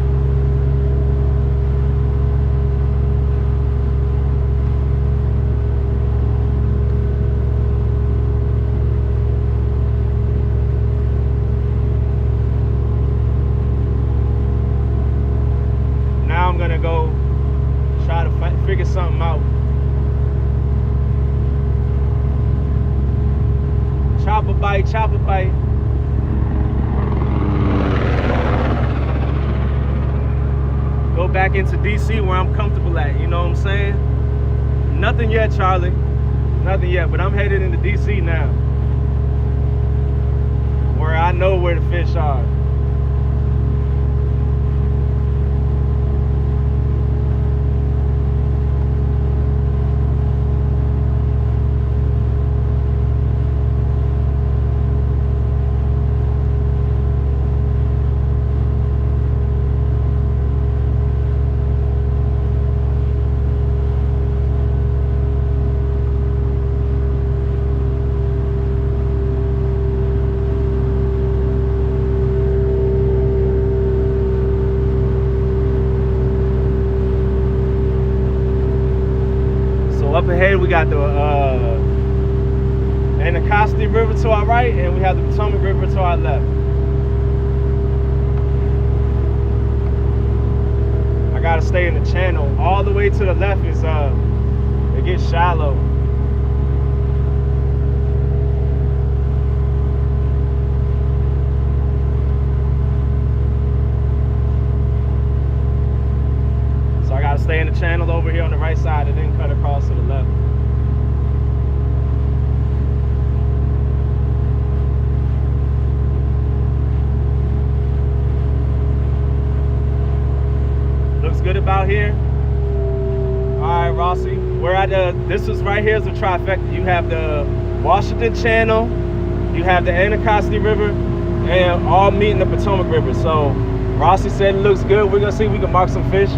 chopper bite. Go back into DC where I'm comfortable at, you know what I'm saying? Nothing yet, Charlie. Nothing yet, but I'm headed into DC now, where I know where the fish are. Up ahead, we got the Anacostia River to our right, and we have the Potomac River to our left. I gotta stay in the channel. All the way to the left is it gets shallow. So I gotta stay in the channel over here on the right side and then cut across to the left. Looks good about here. All right, Rossi. We're at this is right here is a trifecta. You have the Washington Channel, you have the Anacostia River, and all meet in the Potomac River. So Rossi said it looks good. We're gonna see if we can mark some fish.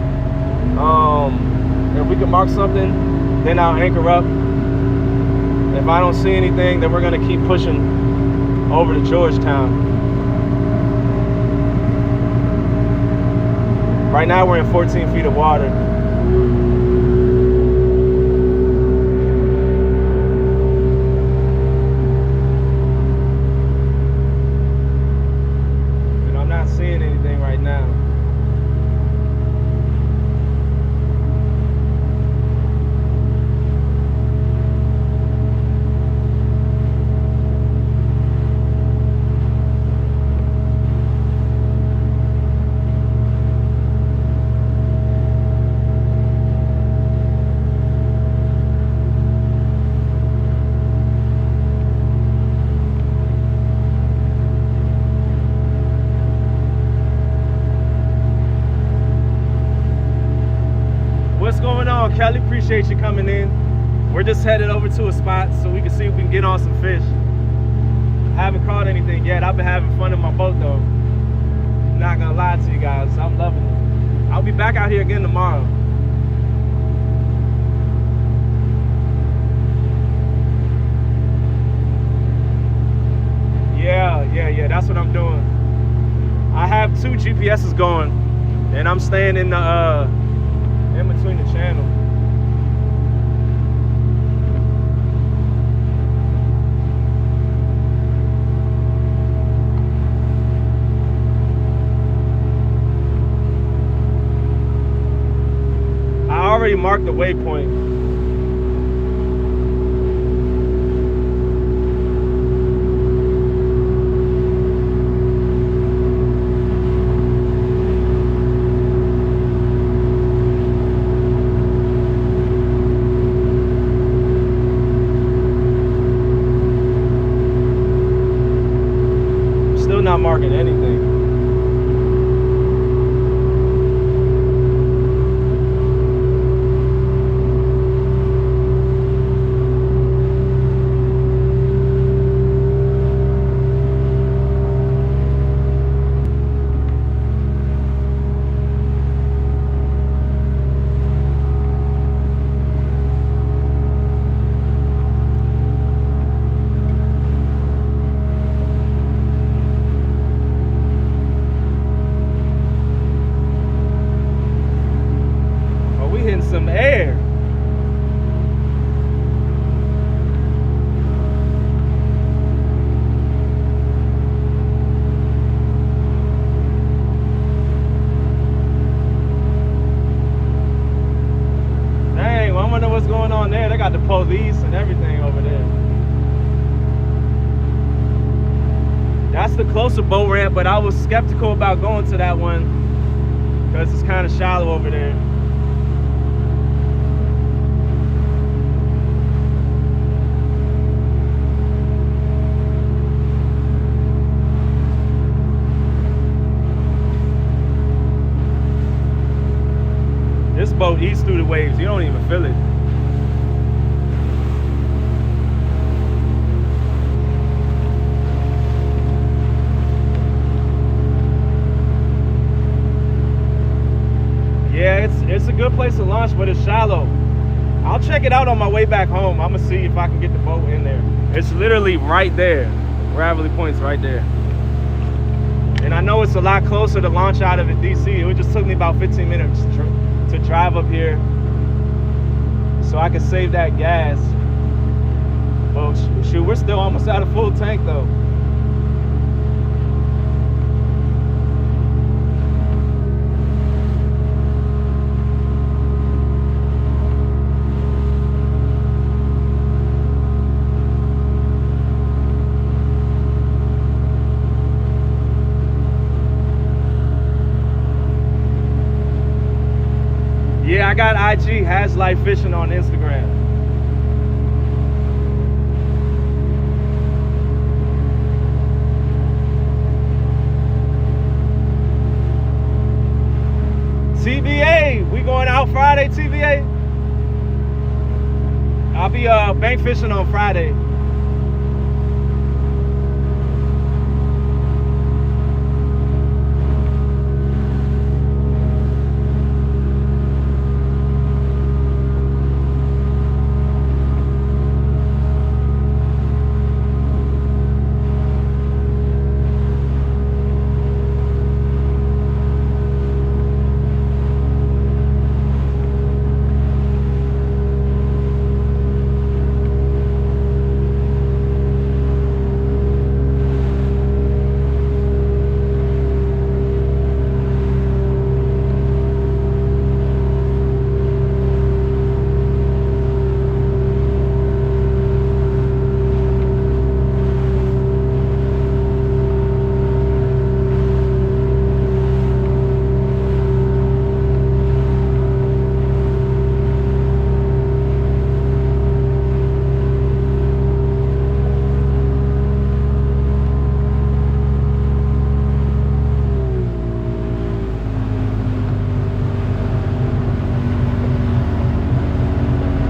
If we can mark something, then I'll anchor up. If I don't see anything, then we're gonna keep pushing over to Georgetown. Right now we're in 14 feet of water. And I'm not seeing anything right now. What's going on, Kelly? Appreciate you coming in. We're just headed over to a spot so we can see if we can get on some fish. Haven't caught anything yet. I've been having fun in my boat though. Not gonna lie to you guys, I'm loving it. I'll be back out here again tomorrow. Yeah, that's what I'm doing. I have 2 GPSs going, and I'm staying in the in between the channel. I already marked the waypoint. Not marking anything. Some air. Dang, well, I wonder what's going on there. They got the police and everything over there. That's the closer boat ramp, but I was skeptical about going to that one because it's kind of shallow over there. This boat eats through the waves. You don't even feel it. Yeah, it's a good place to launch, but it's shallow. I'll check it out on my way back home. I'm gonna see if I can get the boat in there. It's literally right there. Gravelly Point's right there. And I know it's a lot closer to launch out of it, DC. It just took me about 15 minutes to drive up here so I can save that gas. Well, shoot, we're still almost out of full tank though. Yeah, I got IG, Has Life Fishing on Instagram. TBA, we going out Friday, TBA? I'll be bank fishing on Friday.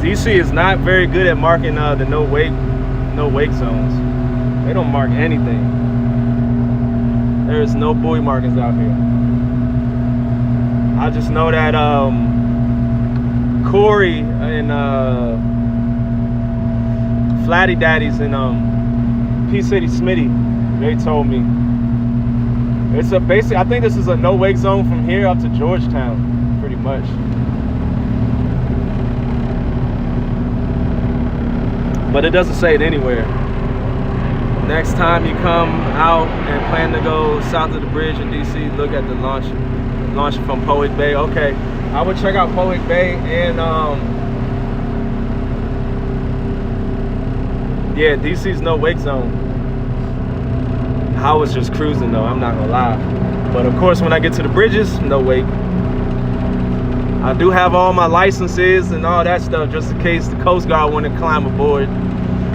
DC is not very good at marking the no wake zones. They don't mark anything. There's no buoy markings out here. I just know that Corey and Flatty Daddies and P City Smitty, they told me it's a basic. I think this is a no wake zone from here up to Georgetown, pretty much. But it doesn't say it anywhere. Next time you come out and plan to go south of the bridge in DC, look at the launching from Poet Bay. Okay, I would check out Poet Bay and yeah, DC's no wake zone. I was just cruising though, I'm not gonna lie. But of course, when I get to the bridges, no wake. I do have all my licenses and all that stuff just in case the Coast Guard want to climb aboard.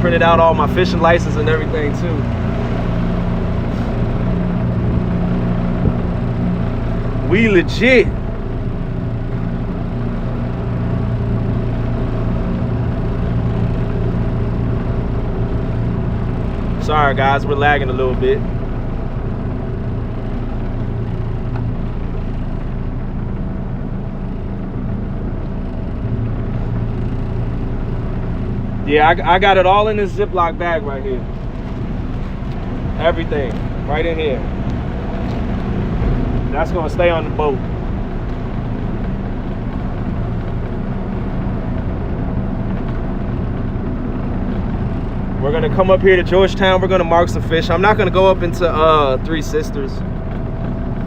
Printed out all my fishing license and everything too. We legit. Sorry guys, we're lagging a little bit. Yeah, I got it all in this Ziploc bag right here. Everything, right in here. That's gonna stay on the boat. We're gonna come up here to Georgetown. We're gonna mark some fish. I'm not gonna go up into Three Sisters.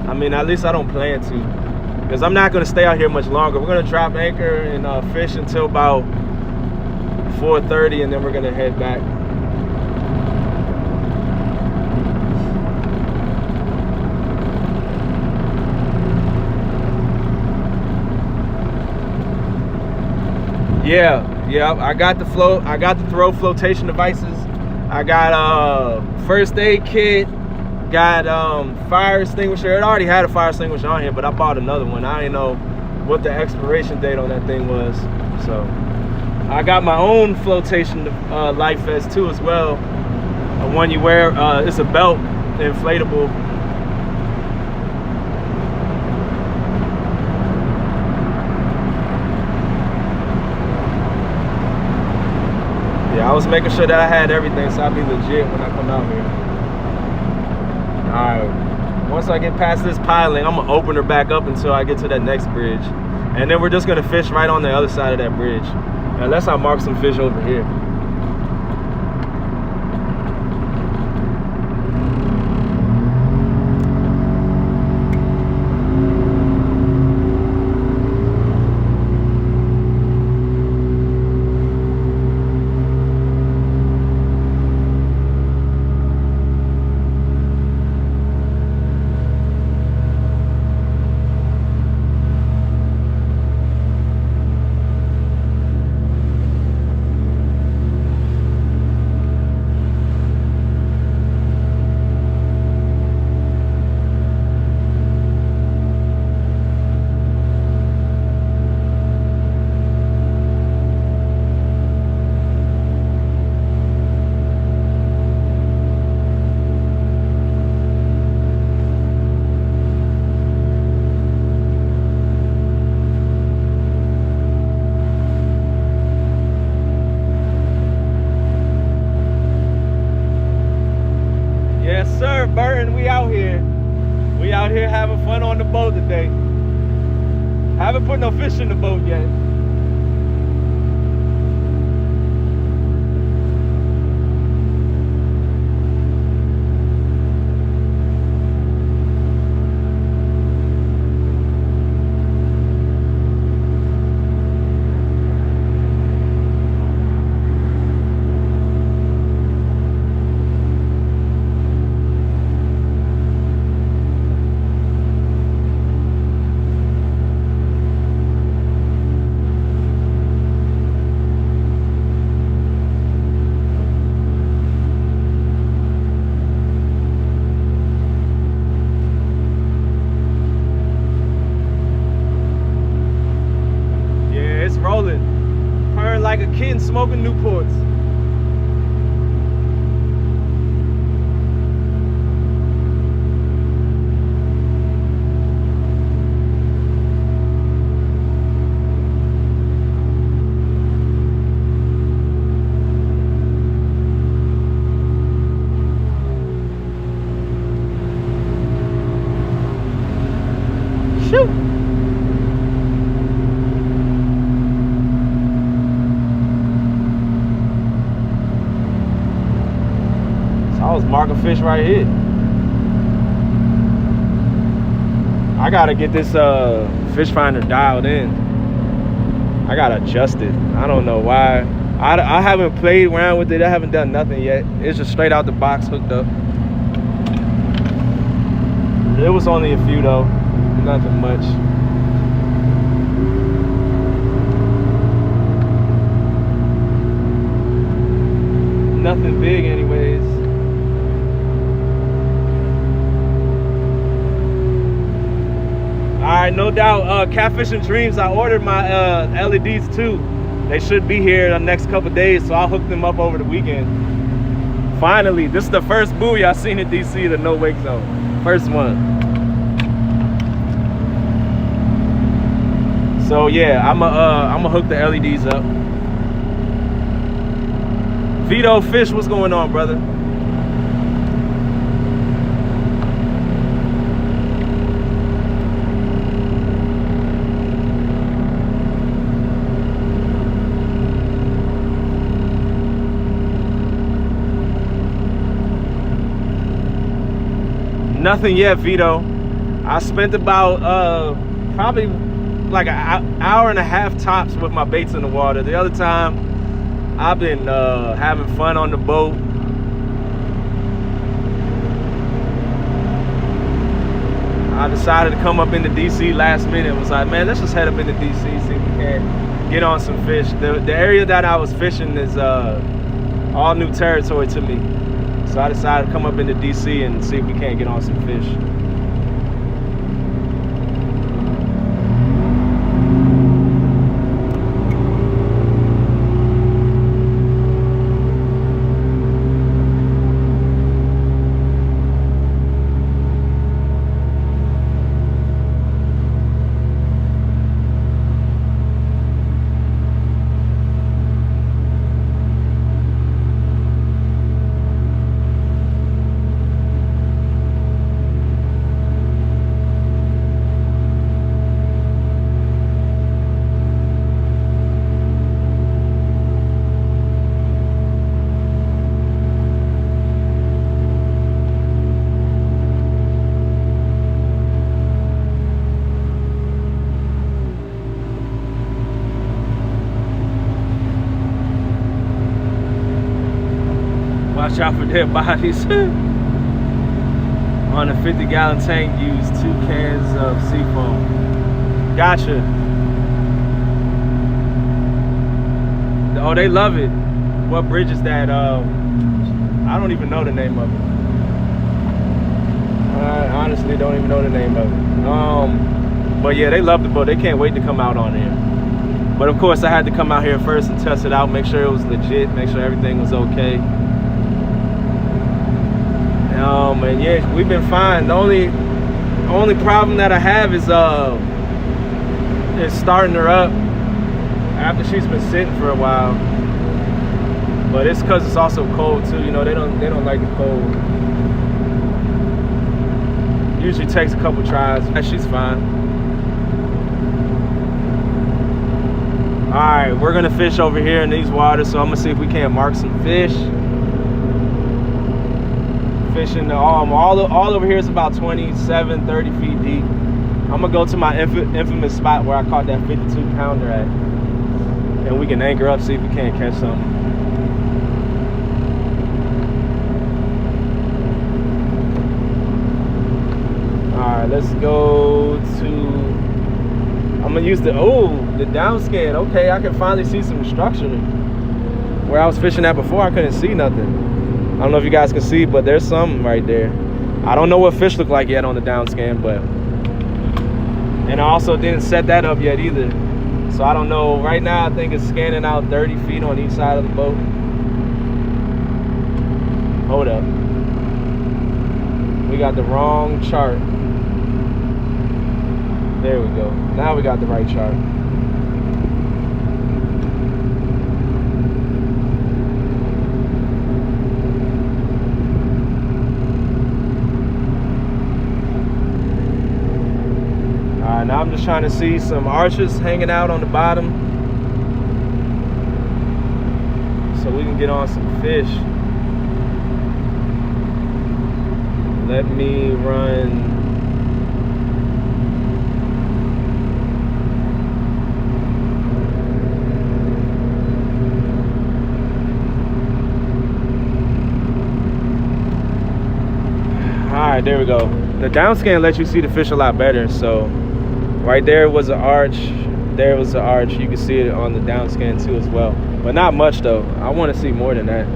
I mean, at least I don't plan to, because I'm not gonna stay out here much longer. We're gonna drop anchor and fish until about 4:30, and then we're gonna head back. Yeah, I got the throw flotation devices. I got first aid kit, got fire extinguisher. It already had a fire extinguisher on here, but I bought another one. I didn't know what the expiration date on that thing was. So I got my own flotation life vest too as well. One you wear, it's a belt, inflatable. Yeah, I was making sure that I had everything so I'll be legit when I come out here. Alright, once I get past this piling, I'm gonna open her back up until I get to that next bridge. And then we're just gonna fish right on the other side of that bridge. Unless I mark some fish over here. Sir, Burton, we out here. We out here having fun on the boat today. Haven't put no fish in the boat yet. Rolling, purring like a kid smoking Newports. Shoot. I was marking fish right here. I gotta get this fish finder dialed in. I gotta adjust it. I don't know why. I haven't played around with it. I haven't done nothing yet. It's just straight out the box hooked up. It was only a few though. Nothing much. Nothing big anyways. Alright, no doubt. Catfish and Dreams, I ordered my LEDs too. They should be here in the next couple days, so I'll hook them up over the weekend. Finally, this is the first buoy I've seen in DC, the no wake zone. First one. So yeah, I'ma hook the LEDs up. Vito Fish, what's going on, brother? Nothing yet, Vito. I spent about probably like an hour and a half tops with my baits in the water. The other time I've been having fun on the boat. I decided to come up into DC last minute. Was like, man, let's just head up into DC, see if we can get on some fish. The area that I was fishing is all new territory to me. So I decided to come up into DC and see if we can't get on some fish. Watch out for dead bodies. On a 50-gallon tank, use 2 cans of seafoam. Gotcha. Oh, they love it. What bridge is that? I don't even know the name of it. I honestly don't even know the name of it. But yeah, they love the boat. They can't wait to come out on here. But of course, I had to come out here first and test it out, make sure it was legit, make sure everything was okay. And yeah, we've been fine. The only problem that I have is starting her up after she's been sitting for a while. But it's because it's also cold too. You know, they don't like the cold. Usually takes a couple tries. She's fine. All right, we're gonna fish over here in these waters, so I'm gonna see if we can't mark some fish. Fishing all over here is about 27, 30 feet deep. I'm gonna go to my infamous spot where I caught that 52-pounder at, and we can anchor up, see if we can't catch something. All right, let's go to. I'm gonna use the downscan. Okay, I can finally see some structure. Where I was fishing at before, I couldn't see nothing. I don't know if you guys can see, but there's some right there. I don't know what fish look like yet on the down scan, and I also didn't set that up yet either. So I don't know. Right now, I think it's scanning out 30 feet on each side of the boat. Hold up. We got the wrong chart. There we go. Now we got the right chart. Now I'm just trying to see some arches hanging out on the bottom so we can get on some fish. Let me run. All right, there we go. The down scan lets you see the fish a lot better, so right there was an arch, there was an arch. You can see it on the down scan too as well, but not much though. I want to see more than that.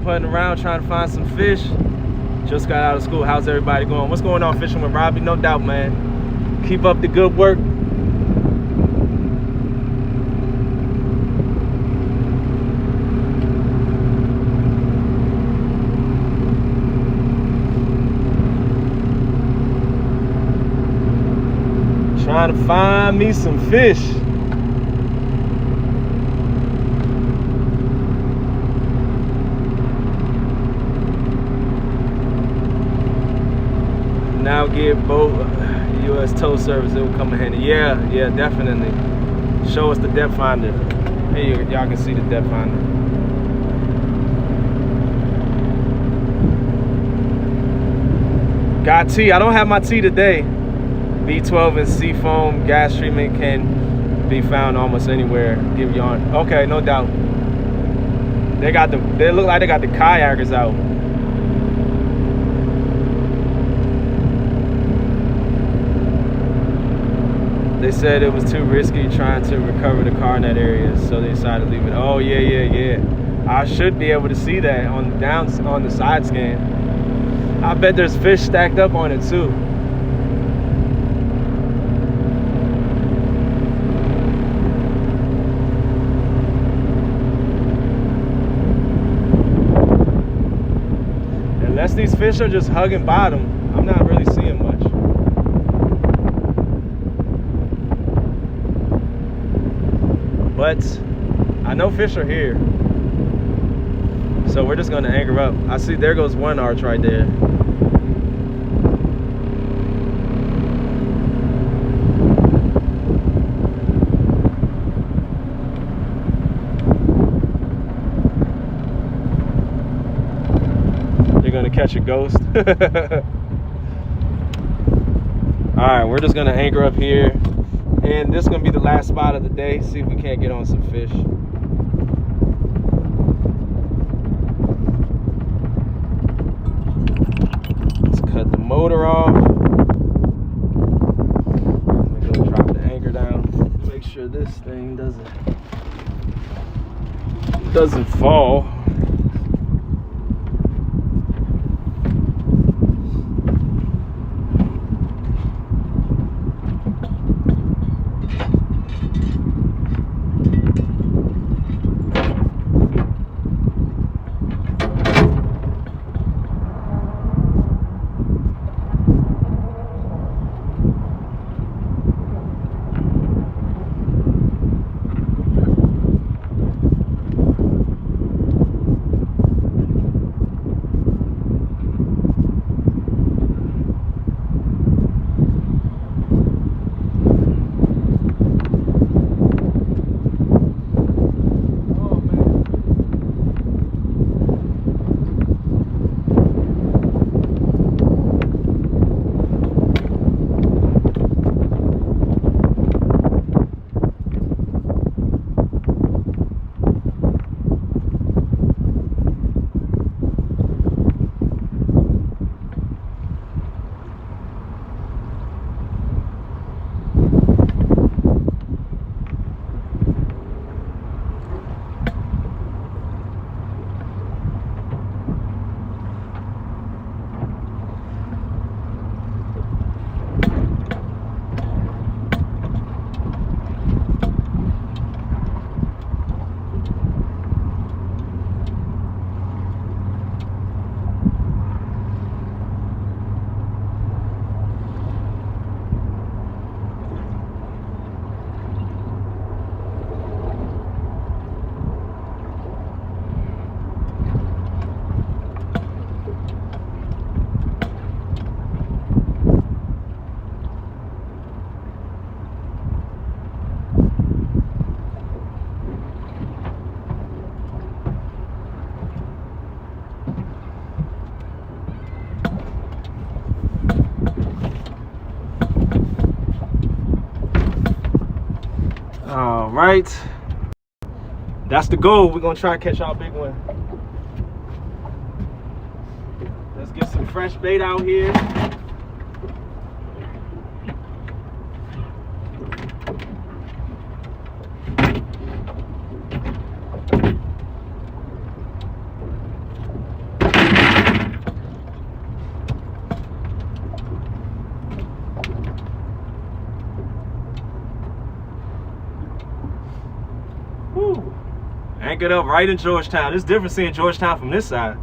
Putting around trying to find some fish. Just got out of school. How's everybody going? What's going on fishing with Robbie? No doubt, man. Keep up the good work. Trying to find me some fish. Now get both, U.S. tow service, it will come in handy. Yeah, definitely. Show us the depth finder. Here, y'all can see the depth finder. Got T. I don't have my T today. B12 and seafoam gas treatment can be found almost anywhere. Give you on. Okay, no doubt. They look like they got the kayakers out. They said it was too risky trying to recover the car in that area, so they decided to leave it. Oh yeah. I should be able to see that on the side scan. I bet there's fish stacked up on it too. Unless these fish are just hugging bottom, I'm not really seeing much. But I know fish are here. So we're just gonna anchor up. I see there goes one arch right there. You're gonna catch a ghost. Alright, we're just gonna anchor up here. And this is gonna be the last spot of the day. See if we can't get on some fish. Cut the motor off. I'm gonna go drop the anchor down. Make sure this thing doesn't fall. All right, that's the goal. We're gonna try to catch our big one. Let's get some fresh bait out here. Woo. Anchored up right in Georgetown. It's different seeing Georgetown from this side.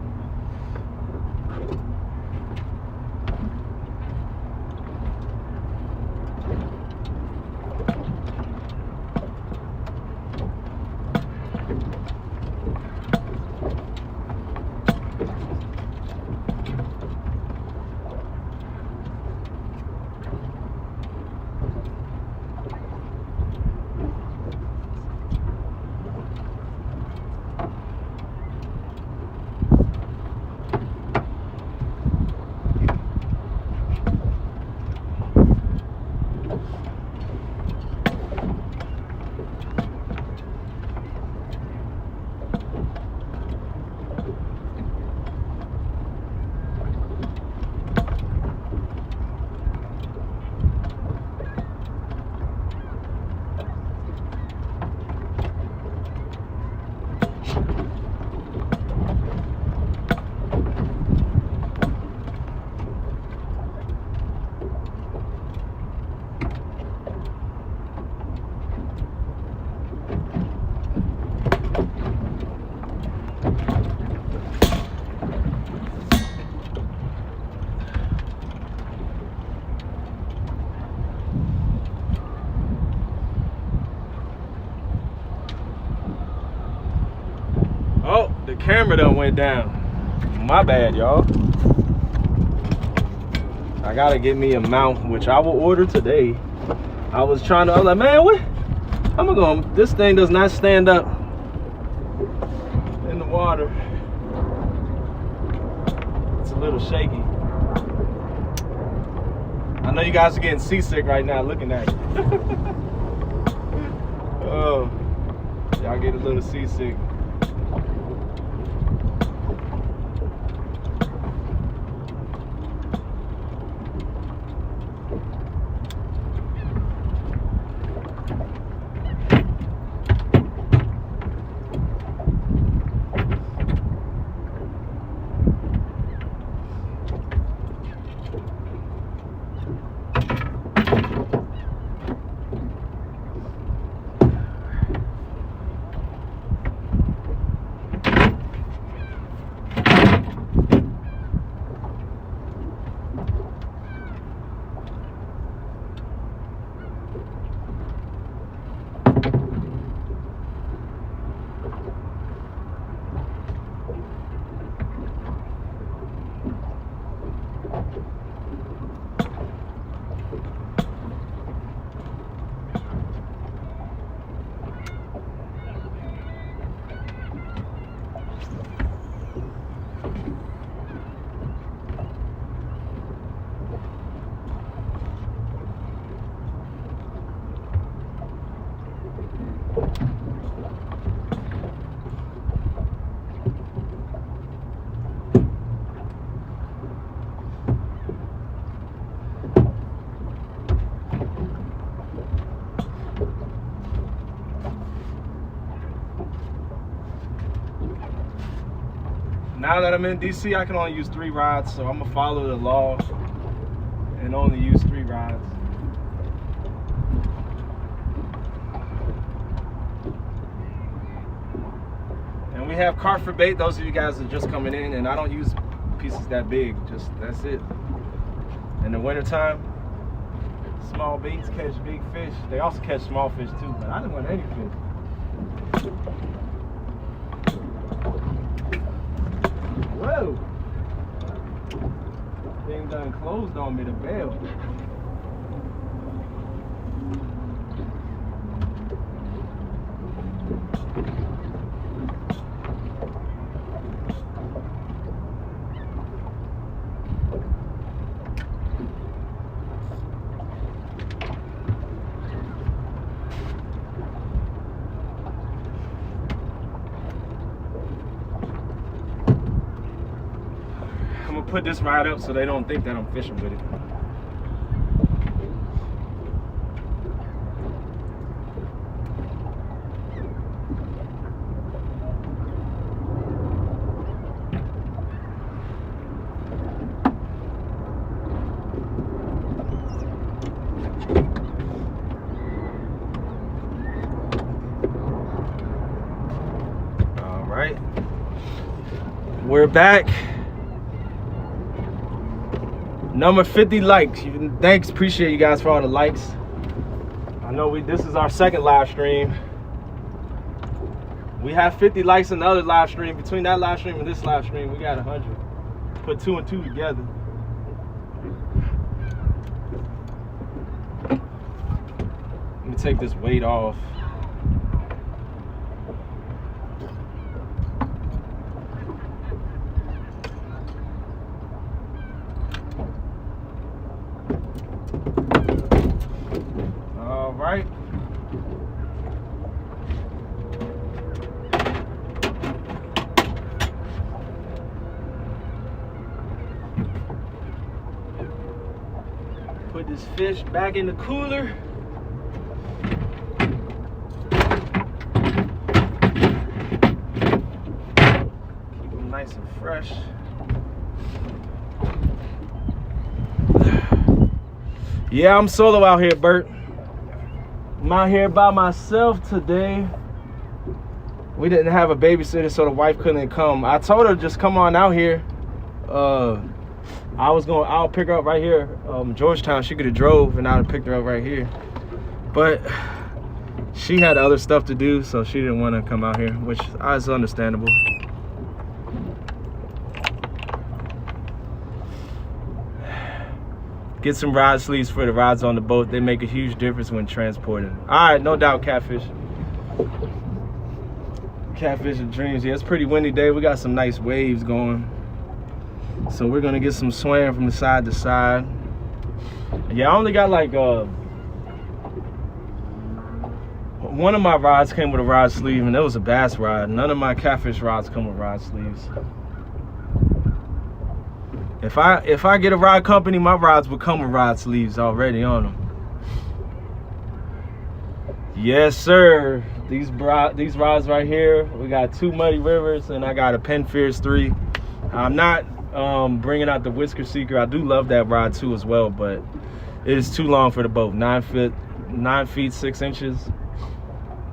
The camera done went down. My bad, y'all. I gotta get me a mount, which I will order today. I was like, man, what? This thing does not stand up in the water. It's a little shaky. I know you guys are getting seasick right now looking at it. Oh, y'all get a little seasick. Now that I'm in DC, I can only use 3 rods, so I'm gonna follow the law and only use 3 rods. And we have carp for bait. Those of you guys that are just coming in, and I don't use pieces that big. Just that's it. In the wintertime, small baits catch big fish. They also catch small fish too, but I didn't want any fish. Whoa! Thing done closed on me, the bell. Put this rod up so they don't think that I'm fishing with it. All right, we're back. Number 50 likes. Thanks, appreciate you guys for all the likes. I know this is our second live stream. We have 50 likes in the other live stream. Between that live stream and this live stream, we got 100. Put 2 and 2 together. Let me take this weight off. Right. Put this fish back in the cooler. Keep them nice and fresh. Yeah, I'm solo out here, Bert. I'm out here by myself today. We didn't have a babysitter, so the wife couldn't come. I told her just come on out here. I'll pick her up right here, Georgetown. She could have drove and I'd have picked her up right here. But she had other stuff to do, so she didn't want to come out here, which is understandable. Get some rod sleeves for the rods on the boat. They make a huge difference when transporting. All right, no doubt, catfish. Catfish and dreams. Yeah, it's a pretty windy day. We got some nice waves going. So we're gonna get some swaying from the side to side. Yeah, I only got like one of my rods came with a rod sleeve, and it was a bass rod. None of my catfish rods come with rod sleeves. If I get a rod company, my rods will come with rod sleeves already on them. Yes, sir. These rods right here, we got 2 Muddy Rivers, and I got a Penn Fierce 3. I'm not bringing out the Whisker Seeker. I do love that rod too as well, but it is too long for the boat. 9 feet 6 inches.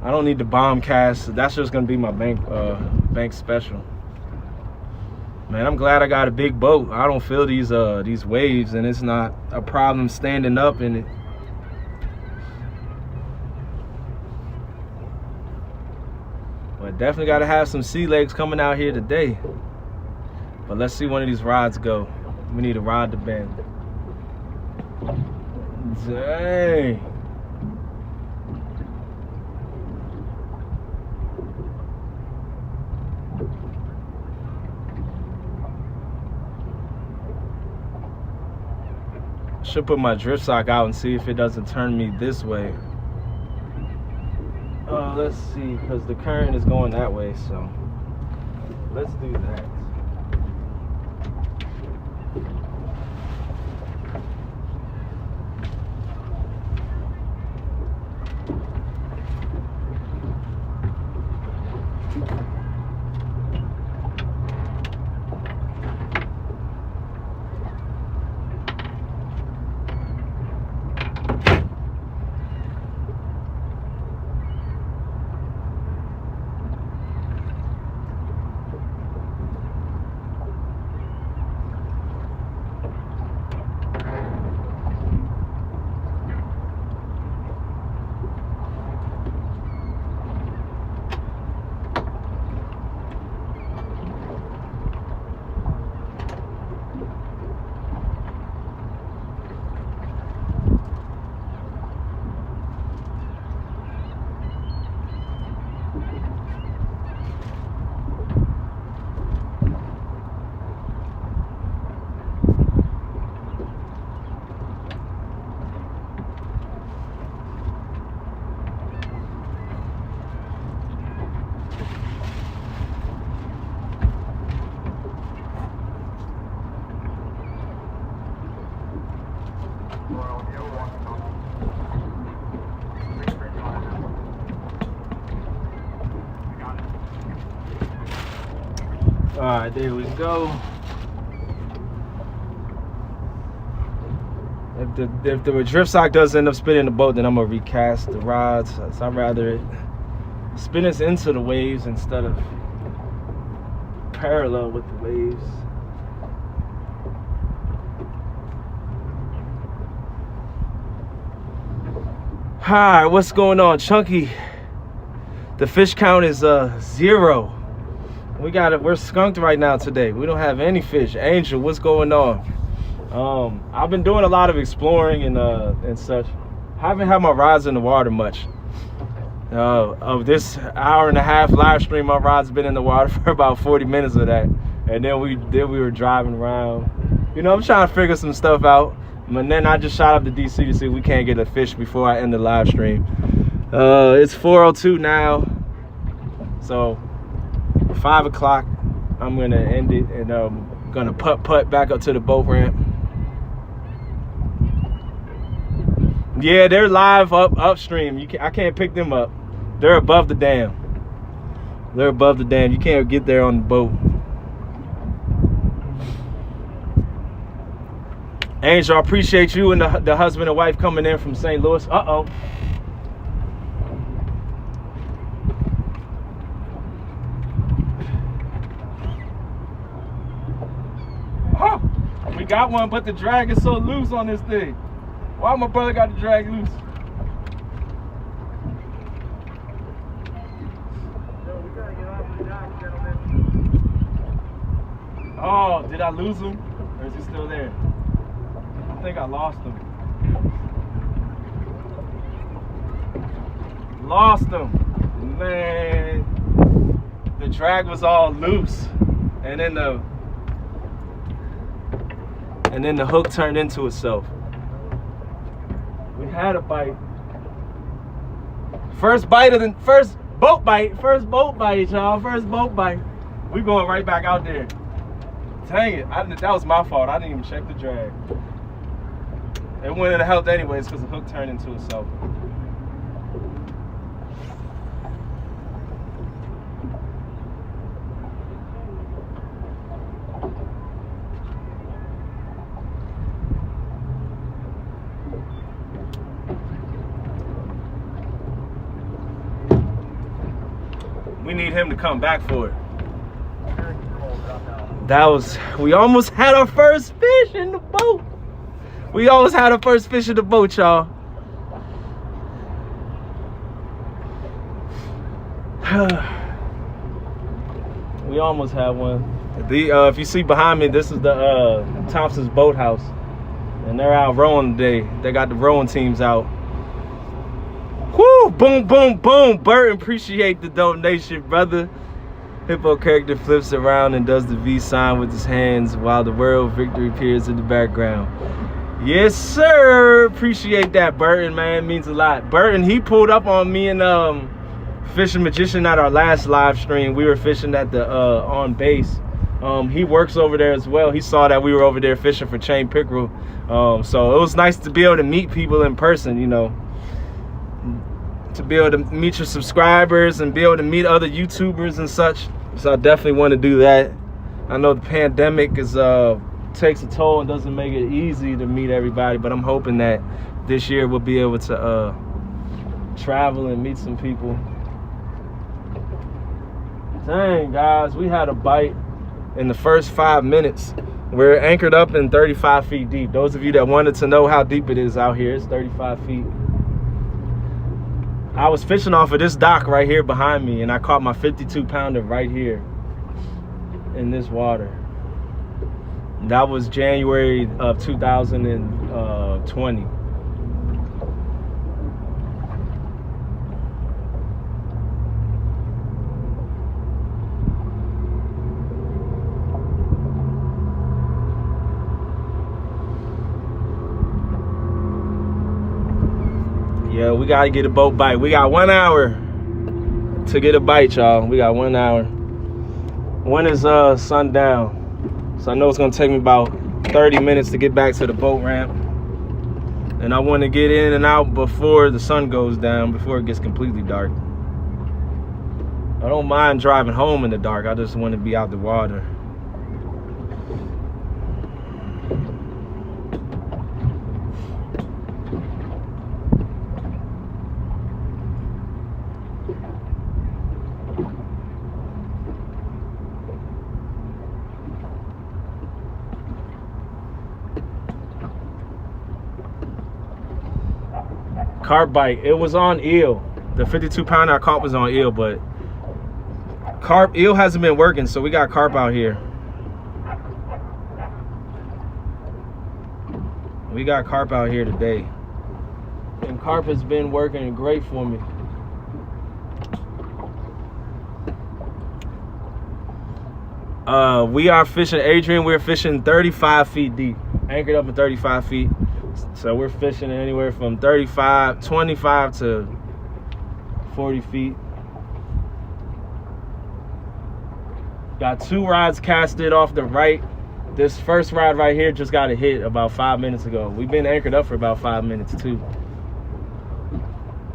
I don't need the bomb cast. That's just gonna be my bank special. Man, I'm glad I got a big boat. I don't feel these waves, and it's not a problem standing up in it. But definitely got to have some sea legs coming out here today. But let's see one of these rods go. We need a rod to bend. Dang. Should put my drift sock out and see if it doesn't turn me this way. Let's see, because the current is going that way, so let's do that. All right, there we go. If the drift sock does end up spinning the boat, then I'm gonna recast the rods. So I'd rather it spin us into the waves instead of parallel with the waves. Hi, what's going on, Chunky? The fish count is 0. We're skunked right now today. We don't have any fish. Angel, what's going on? I've been doing a lot of exploring and such. Haven't had my rods in the water much. Of this hour-and-a-half live stream, my rod's been in the water for about 40 minutes of that. And then we were driving around. You know, I'm trying to figure some stuff out. And then I just shot up to DC to see if we can't get a fish before I end the live stream. It's 4:02 now. So 5 o'clock, I'm gonna end it, and I'm gonna putt back up to the boat ramp. Yeah, they're live upstream. I can't pick them up. They're above the dam. They're above the dam. You can't get there on the boat. Angel, I appreciate you and the husband and wife coming in from St. Louis. Uh-oh. Oh, we got one, but the drag is so loose on this thing. Why my brother got the drag loose? We gotta get off the dock, gentlemen. Oh, did I lose him? Or is he still there? I think I lost him. Lost him. Man. The drag was all loose. And then the hook turned into itself. We had a bite. First boat bite, y'all. First boat bite. We going right back out there. Dang it, that was my fault. I didn't even check the drag. It wouldn't have helped anyways because the hook turned into itself. We need him to come back for it. We almost had our first fish in the boat. We almost had our first fish in the boat, y'all. We almost had one. If you see behind me, this is the Thompson's Boathouse. And they're out rowing today. They got the rowing teams out. Woo! Boom, boom, boom. Burton, appreciate the donation, brother. Hippo character flips around and does the V sign with his hands while the world victory appears in the background. Yes, sir. Appreciate that, Burton, man. It means a lot. Burton, he pulled up on me and Fishing Magician at our last live stream. We were fishing at the on base. He works over there as well. He saw that we were over there fishing for chain pickerel. So it was nice to be able to meet people in person, you know. To be able to meet your subscribers and be able to meet other YouTubers and such. So I definitely want to do that. I know the pandemic takes a toll and doesn't make it easy to meet everybody, but I'm hoping that this year we'll be able to travel and meet some people. Dang, guys, we had a bite in the first 5 minutes. We're anchored up in 35 feet deep. Those of you that wanted to know how deep it is out here, it's 35 feet. I was fishing off of this dock right here behind me, and I caught my 52-pounder right here in this water. That was January of 2020. Yeah, we gotta get a boat bite. We got 1 hour to get a bite, y'all. We got 1 hour. When is sundown? So I know it's gonna take me about 30 minutes to get back to the boat ramp. And I want to get in and out before the sun goes down, before it gets completely dark. I don't mind driving home in the dark. I just want to be out the water. Carp bite. It was on eel. The 52-pounder I caught was on eel, but eel hasn't been working, so we got carp out here. We got carp out here today, and carp has been working great for me. We are fishing, Adrian, we're fishing 35 feet deep, anchored up in 35 feet. So we're fishing anywhere from 25 to 40 feet. Got 2 rods casted off the right. This first rod right here just got a hit about 5 minutes ago. We've been anchored up for about 5 minutes too.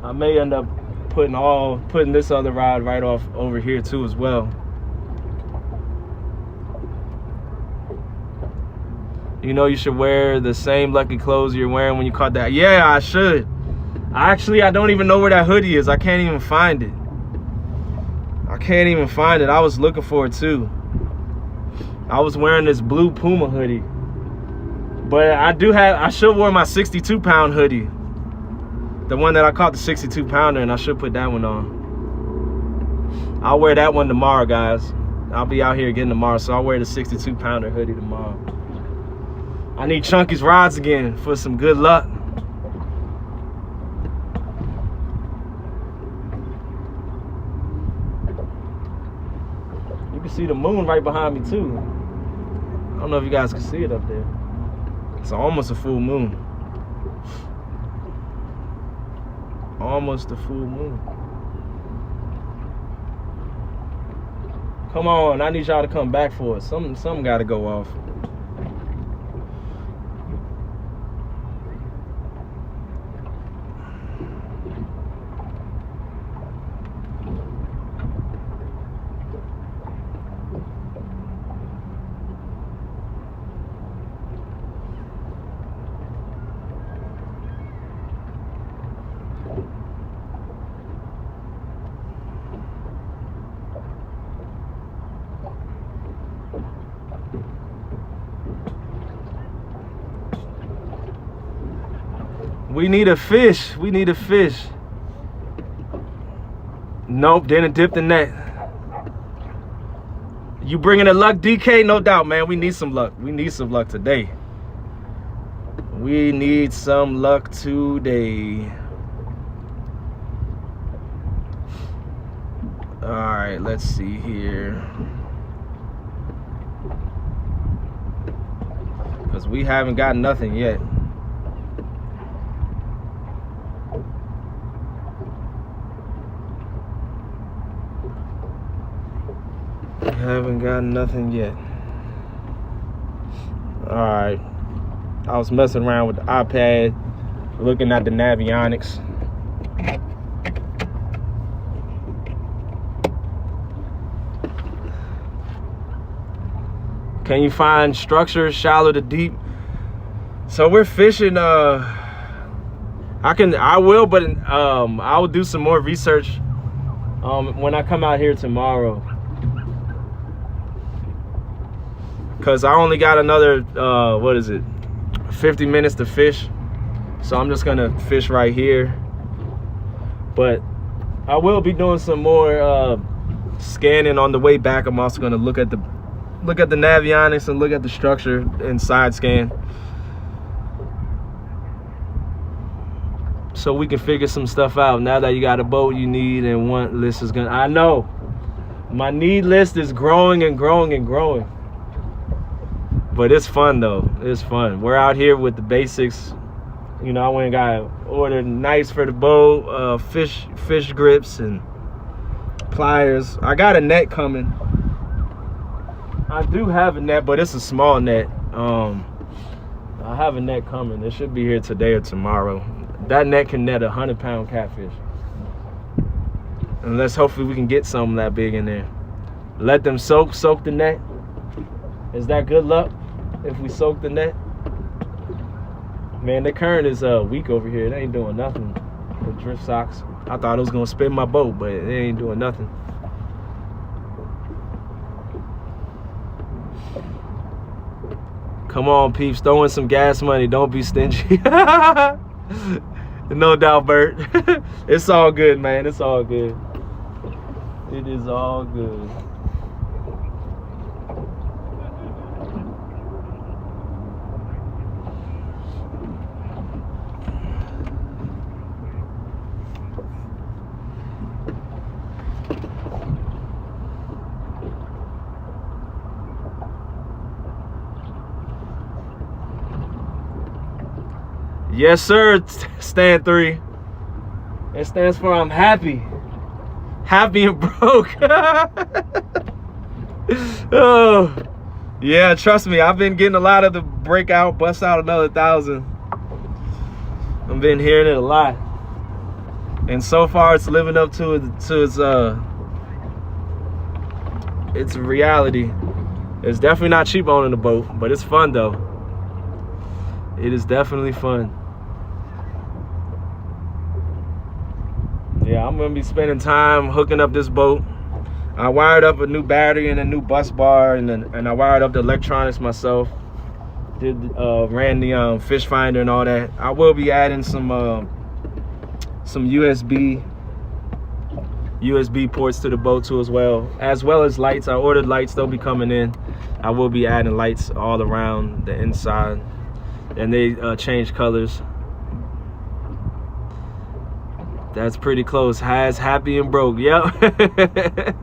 I may end up putting this other rod right off over here too as well. You know you should wear the same lucky clothes you're wearing when you caught that. Yeah, I should. I don't even know where that hoodie is. I can't even find it. I was looking for it too. I was wearing this blue Puma hoodie. But I should wear my 62-pound hoodie. The one that I caught the 62-pounder, and I should put that one on. I'll wear that one tomorrow, guys. I'll be out here again tomorrow, so I'll wear the 62-pounder hoodie tomorrow. I need Chunky's rods again for some good luck. You can see the moon right behind me too. I don't know if you guys can see it up there. It's almost a full moon. Almost a full moon. Come on, I need y'all to come back for it. Something got to go off. We need a fish. We need a fish. Nope, didn't dip the net. You bringing the luck, DK? No doubt, man. We need some luck. We need some luck today. We need some luck today. All right, let's see here. Because we haven't got nothing yet. Haven't got nothing yet. Alright. I was messing around with the iPad, looking at the navionics. Can you find structures shallow to deep? So we're fishing I will, but I will do some more research when I come out here tomorrow. Because I only got another, 50 minutes to fish. So I'm just gonna fish right here. But I will be doing some more scanning on the way back. I'm also gonna look at the navionics and look at the structure and side scan. So we can figure some stuff out. Now that you got a boat you need and want list is gonna, I know. My need list is growing and growing and growing. But it's fun though. It's fun. We're out here with the basics. You know, I went and got ordered knives for the boat, fish grips and pliers. I got a net coming. I do have a net, but it's a small net. I have a net coming. It should be here today or tomorrow. That net can net 100-pound catfish. Unless hopefully we can get something that big in there. Let them soak the net. Is that good luck? If we soak the net, man, the current is weak over here. It ain't doing nothing with drift socks. I thought it was gonna spin my boat, but it ain't doing nothing. Come on, peeps, throw in some gas money. Don't be stingy. No doubt, Bert. It's all good, man. It's all good. It is all good. Yes, sir. Stand 3. It stands for I'm happy. Happy and broke. Oh, yeah, trust me. I've been getting a lot of the breakout, bust out another 1,000. I've been hearing it a lot. And so far it's living up to its reality. It's definitely not cheap owning a boat, but it's fun though. It is definitely fun. Yeah, I'm gonna be spending time hooking up this boat. I wired up a new battery and a new bus bar, and I wired up the electronics myself. Ran the fish finder and all that. I will be adding some USB ports to the boat too, as well as lights. I ordered lights. They'll be coming in. I will be adding lights all around the inside. and they change colors. That's pretty close. Has happy and broke. Yep.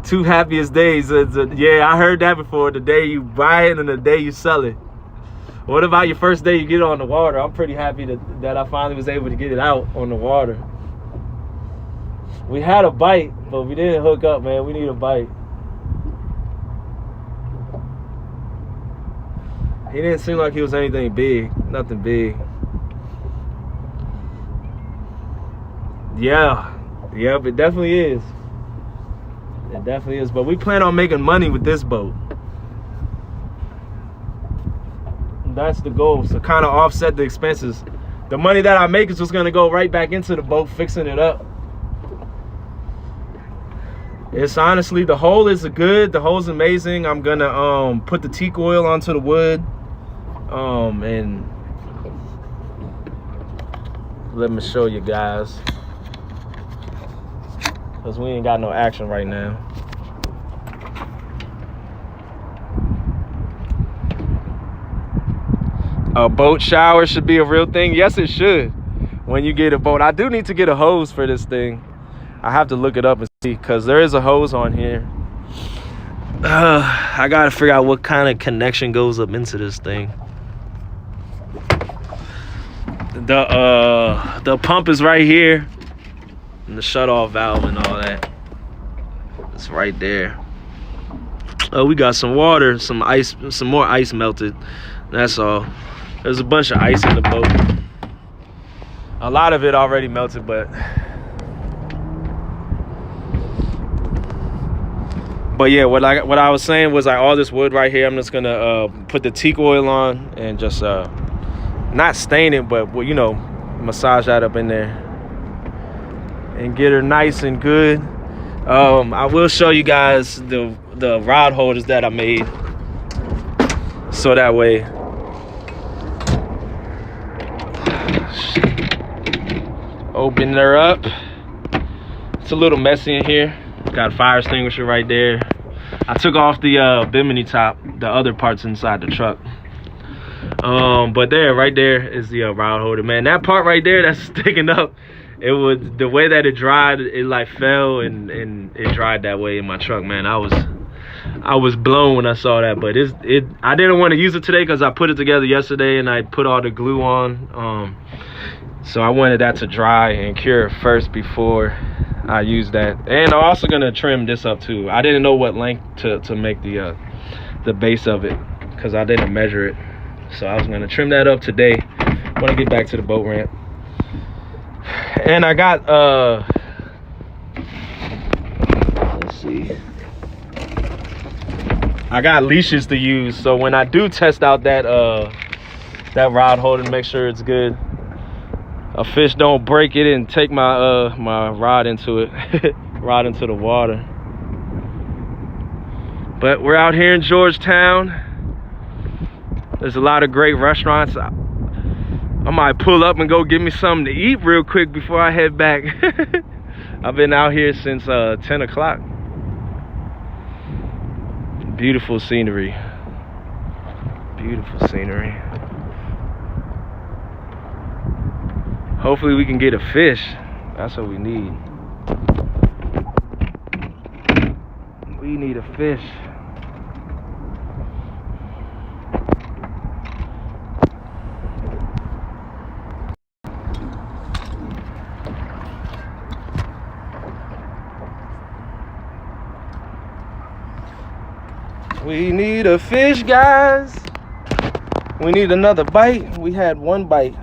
2 happiest days. Yeah, I heard that before. The day you buy it and the day you sell it. What about your first day you get on the water? I'm pretty happy that I finally was able to get it out on the water. We had a bite, but we didn't hook up, man. We need a bite. He didn't seem like he was anything big. Nothing big. Yeah. Yep, it definitely is. It definitely is. But we plan on making money with this boat. That's the goal, so kind of offset the expenses. The money that I make is just gonna go right back into the boat, fixing it up. It's honestly, the hull is good. The hull's amazing. I'm gonna put the teak oil onto the wood. And let me show you guys, because we ain't got no action right now. A boat shower should be a real thing. Yes, it should. When you get a boat, I do need to get a hose for this thing. I have to look it up and see, because there is a hose on here. I gotta figure out what kind of connection goes up into this thing. The pump is right here, and the shutoff valve and all that. It's right there. Oh, we got some water, some ice, some more ice melted. That's all. There's a bunch of ice in the boat. A lot of it already melted, but yeah, what I was saying was, like, all this wood right here, I'm just gonna put the teak oil on and just not stain it, but, well, you know, massage that up in there and get her nice and good. I will show you guys the rod holders that I made, so that way open her up. It's a little messy in here. Got a fire extinguisher right there. I took off the bimini top, the other parts inside the truck. But there, right there is the rod holder, man. That part right there that's sticking up, it was the way that it dried. It like fell and it dried that way in my truck, man. I was blown when I saw that. But I didn't want to use it today because I put it together yesterday and I put all the glue on. So I wanted that to dry and cure first before I use that. And I'm also gonna trim this up too. I didn't know what length to make the base of it, because I didn't measure it. So I was gonna trim that up today when I get back to the boat ramp. And I got let's see, I got leashes to use, so when I do test out that rod holder to make sure it's good, a fish don't break it and take my my rod into it, rod into the water. But we're out here in Georgetown. There's a lot of great restaurants. I might pull up and go get me something to eat real quick before I head back. I've been out here since 10 o'clock. Beautiful scenery. Beautiful scenery. Hopefully we can get a fish. That's what we need. We need a fish. We need a fish, guys. We need another bite. We had one bite.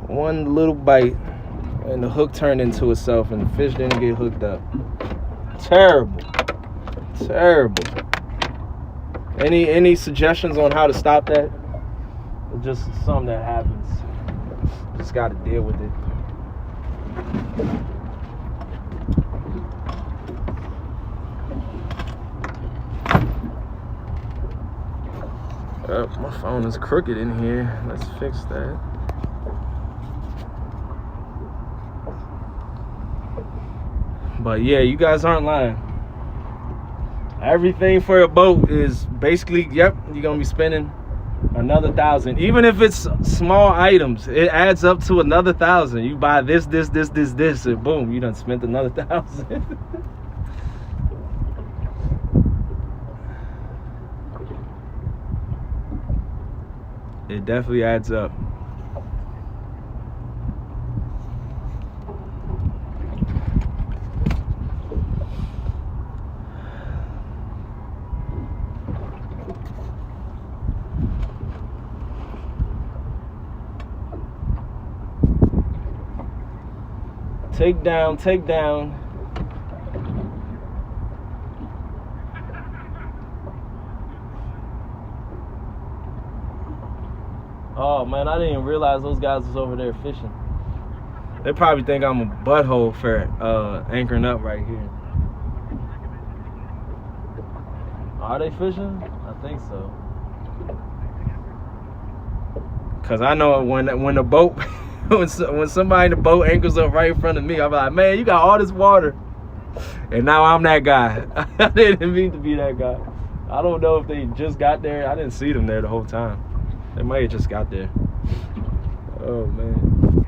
One little bite. And the hook turned into itself and the fish didn't get hooked up. Terrible. Terrible. Any suggestions on how to stop that? It's just something that happens. Just got to deal with it. Oh, my phone is crooked in here. Let's fix that. But yeah, you guys aren't lying. Everything for a boat is basically, yep, you're gonna be spending another $1,000. Even if it's small items, it adds up to another $1,000. You buy this, and boom, you done spent another $1,000. It definitely adds up. Take down, take down. Oh man, I didn't even realize those guys was over there fishing. They probably think I'm a butthole for anchoring up right here. Are they fishing? I think so. Cause I know when the boat when somebody in the boat anchors up right in front of me, I'm like, man, you got all this water, and now I'm that guy. I didn't mean to be that guy. I don't know if they just got there. I didn't see them there the whole time. They might have just got there. Oh man.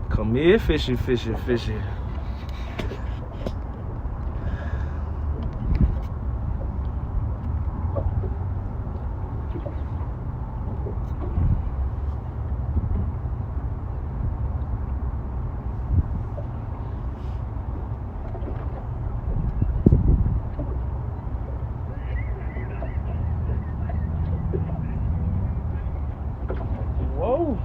Come here, fishing, fishing, fishing. Whoa.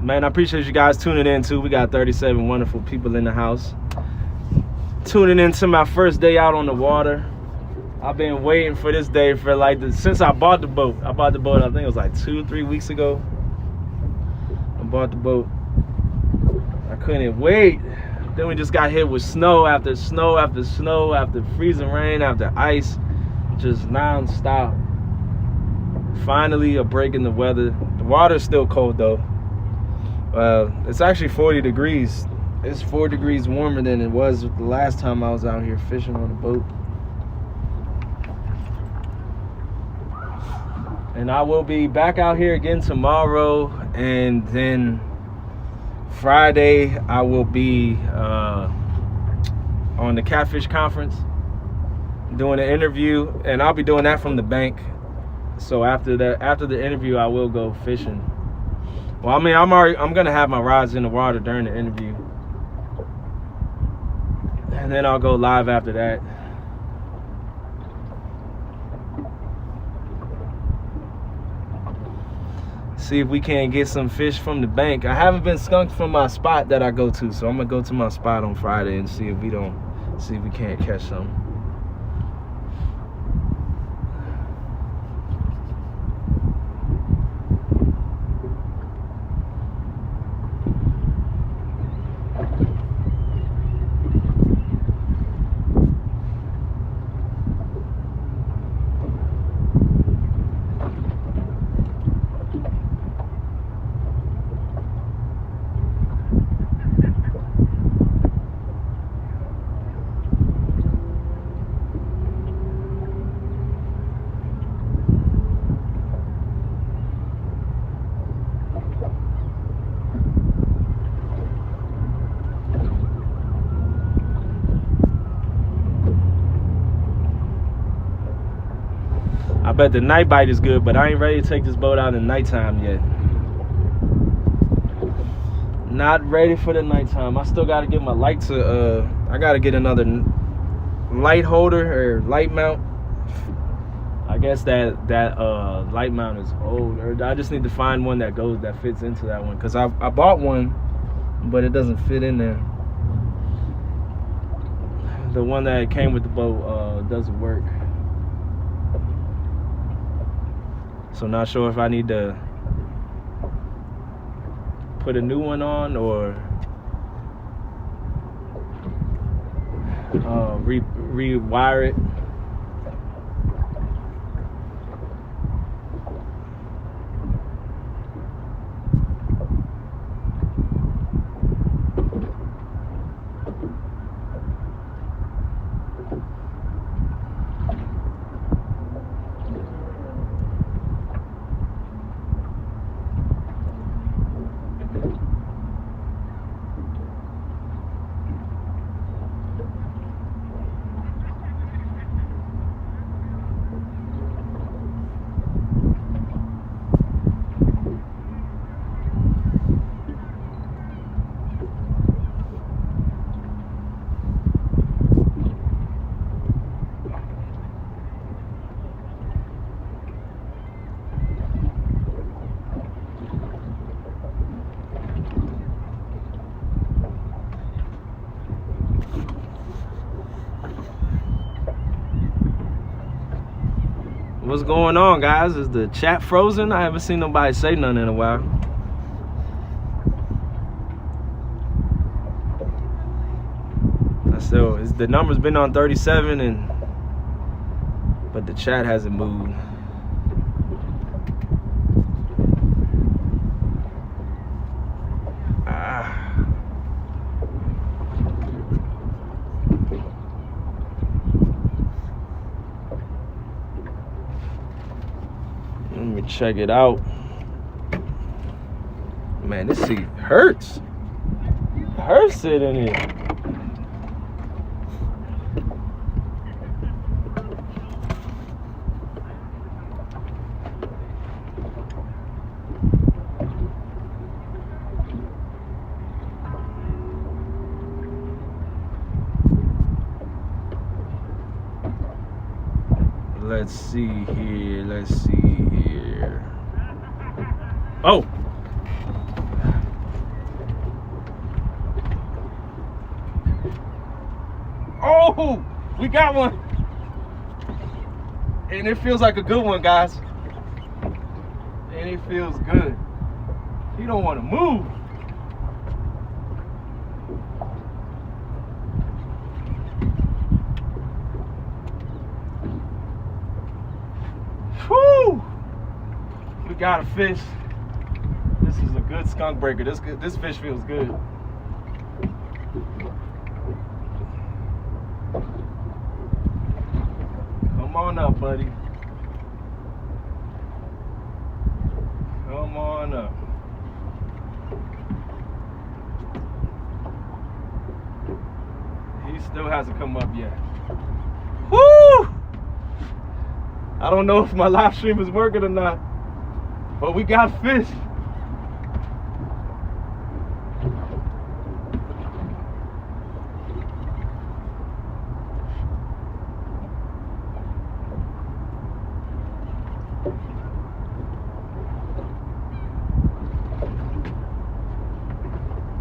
Man, I appreciate you guys tuning in too. We got 37 wonderful people in the house. Tuning in to my first day out on the water. I've been waiting for this day for since I bought the boat. I bought the boat, I think it was like 2-3 weeks ago. I bought the boat. I couldn't wait. Then we just got hit with snow after snow after snow after freezing rain after ice, just non-stop. Finally a break in the weather. The water's still cold though. It's actually 40 degrees. It's 4 degrees warmer than it was the last time I was out here fishing on a boat. And I will be back out here again tomorrow, and then Friday I will be on the Catfish Conference doing an interview, and I'll be doing that from the bank. So after the interview, I will go fishing. Well, I mean, I'm gonna have my rods in the water during the interview, and then I'll go live after that. See if we can't get some fish from the bank. I haven't been skunked from my spot that I go to, so I'm gonna go to my spot on Friday and see if we can't catch some. I bet the night bite is good, but I ain't ready to take this boat out in nighttime yet. Not ready for the nighttime. I still gotta get my light to I gotta get another light holder or light mount. I guess that light mount is old, or I just need to find one that fits into that one, because I bought one but it doesn't fit in there. The one that came with the boat doesn't work. So not sure if I need to put a new one on or rewire it. What's going on, guys? Is the chat frozen? I haven't seen nobody say nothing in a while. So the number's been on 37, but the chat hasn't moved. Let me check it out. Man, this seat hurts. It hurts sitting in here. Let's see here. Let's see here. Oh! Oh! We got one! And it feels like a good one, guys. And it feels good. You don't want to move. Woo! We got a fish. This is a good skunk breaker. This fish feels good. Come on up, buddy. Come on up. He still hasn't come up yet. Woo! I don't know if my live stream is working or not, but we got fish.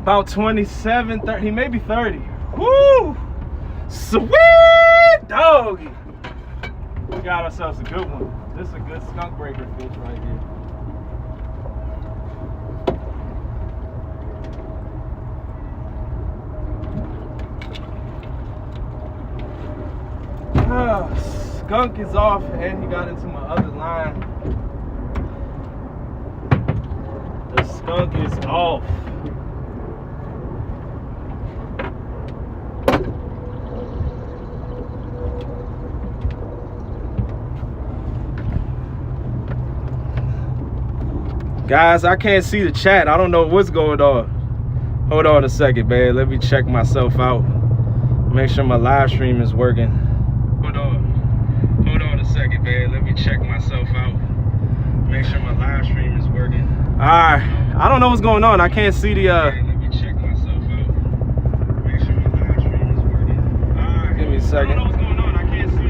About 27, 30, he may be 30. Woo! Sweet doggy. We got ourselves a good one. This is a good skunk breaker fish right here. Skunk is off, and he got into my other line. The skunk is off. Guys, I can't see the chat. I don't know what's going on. Hold on a second, man. Let me check myself out. Make sure my live stream is working. Hold on a second, man. Let me check myself out. Make sure my live stream is working. Alright. I don't know what's going on. I can't see the Let me check myself out. Make sure my live stream is working. Alright. Give me a second. I don't know what's going on. I can't see the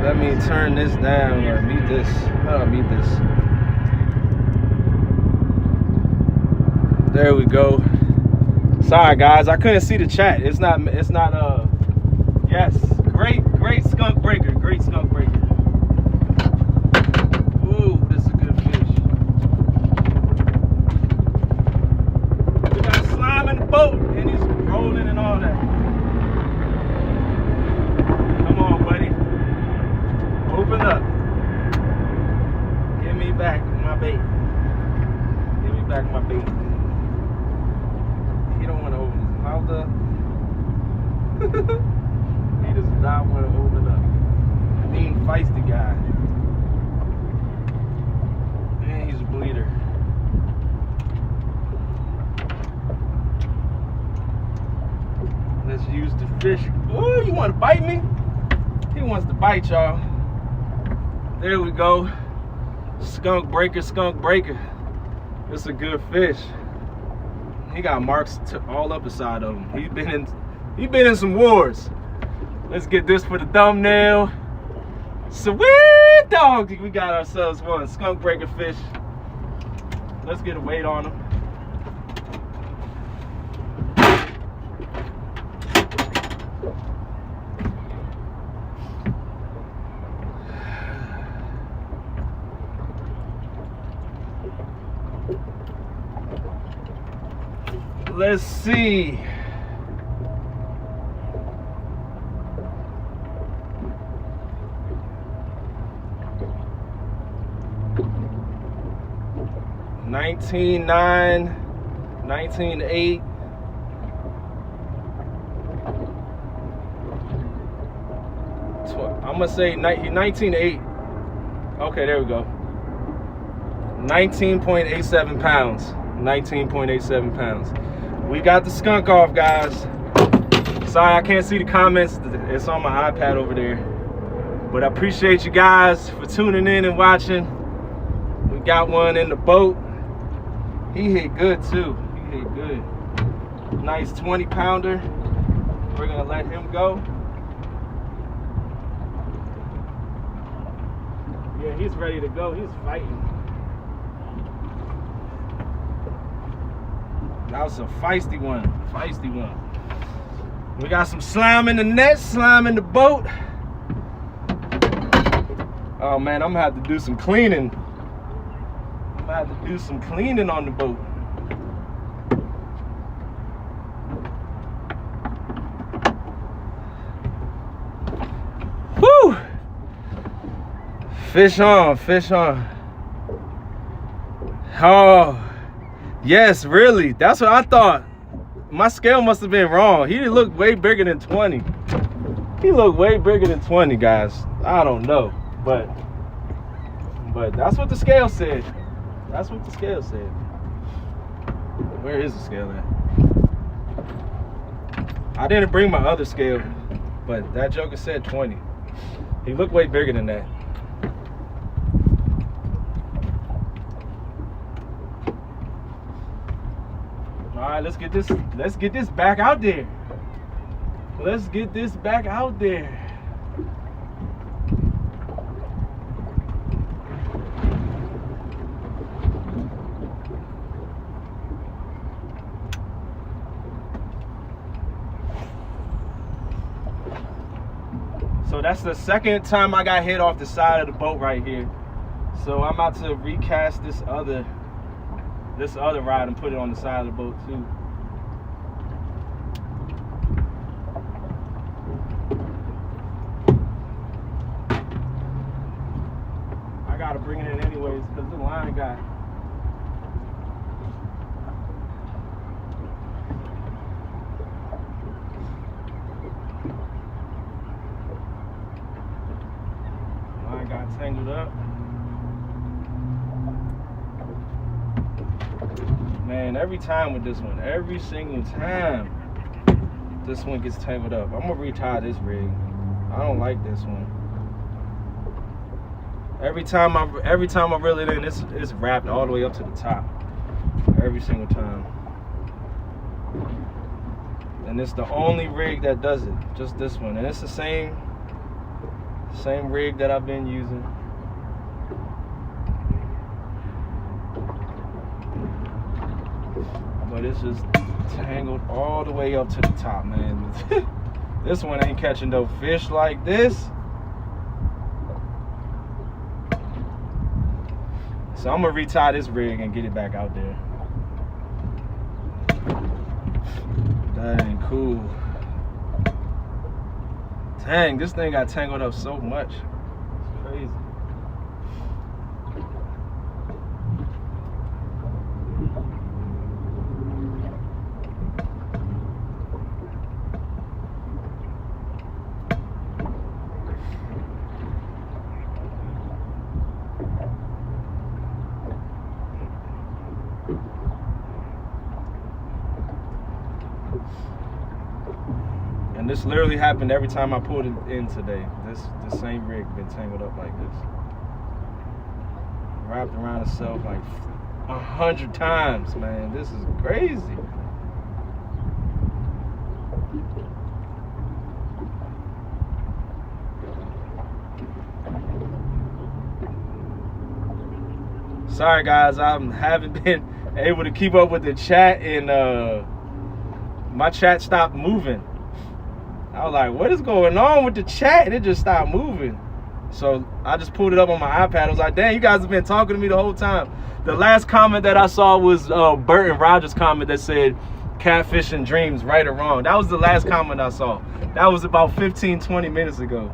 Let me turn this down or mute this. Mute this. There we go. Sorry guys, I couldn't see the chat. It's not yes. Great skunk breaker. Great skunk breaker. Ooh, this is a good fish. We got me back my bait. Give me back my bait. He don't want to open his mouth up. He does not want to open up. Mean feisty guy. And he's a bleeder. Let's use the fish. Oh, you want to bite me? He wants to bite, y'all. There we go. Skunk breaker, skunk breaker. It's a good fish. He got marks all up the side of him. He been in some wars. Let's get this for the thumbnail. Sweet dog. We got ourselves one skunk breaker fish. Let's get a weight on him. Let's see. $19.9, $19.8. I'm gonna say $19.8. Okay, there we go. 19.87 pounds. 19.87 pounds. We got the skunk off, guys. Sorry, I can't see the comments. It's on my iPad over there. But I appreciate you guys for tuning in and watching. We got one in the boat. He hit good too. He hit good. Nice 20 pounder. We're gonna let him go. Yeah, he's ready to go. He's fighting. That was a feisty one. Feisty one. We got some slime in the net, slime in the boat. Oh man, I'm gonna have to do some cleaning. I'm gonna have to do some cleaning on the boat. Woo! Fish on, fish on. Oh, yes, really. That's what I thought. My scale must have been wrong. He looked way bigger than 20. He looked way bigger than 20, guys. I don't know, but that's what the scale said. That's what the scale said. Where is the scale at? I didn't bring my other scale, but that joker said 20. He looked way bigger than that. All right, let's get this back out there. Let's get this back out there. So that's the second time I got hit off the side of the boat right here. So I'm about to recast this other rod and put it on the side of the boat too. I gotta bring it in anyways because the line got tangled up. Man, every time with this one, every single time this one gets tangled up. I'm gonna retie this rig. I don't like this one. Every time I reel it in, it's wrapped all the way up to the top. Every single time. And it's the only rig that does it, just this one. And it's the same rig that I've been using. But it's just tangled all the way up to the top, man. This one ain't catching no fish like this. So I'm gonna retie this rig and get it back out there. That ain't cool. Dang, this thing got tangled up so much. It's crazy. this literally happened every time I pulled it in today. This same rig been tangled up like this. Wrapped around itself like 100 times, man. This is crazy. Sorry guys, I haven't been able to keep up with the chat, and my chat stopped moving. I was like, what is going on with the chat? And it just stopped moving. So I just pulled it up on my iPad. I was like, dang, you guys have been talking to me the whole time. The last comment that I saw was Bert and Rogers' comment that said, catfish and dreams, right or wrong. That was the last comment I saw. That was about 15, 20 minutes ago.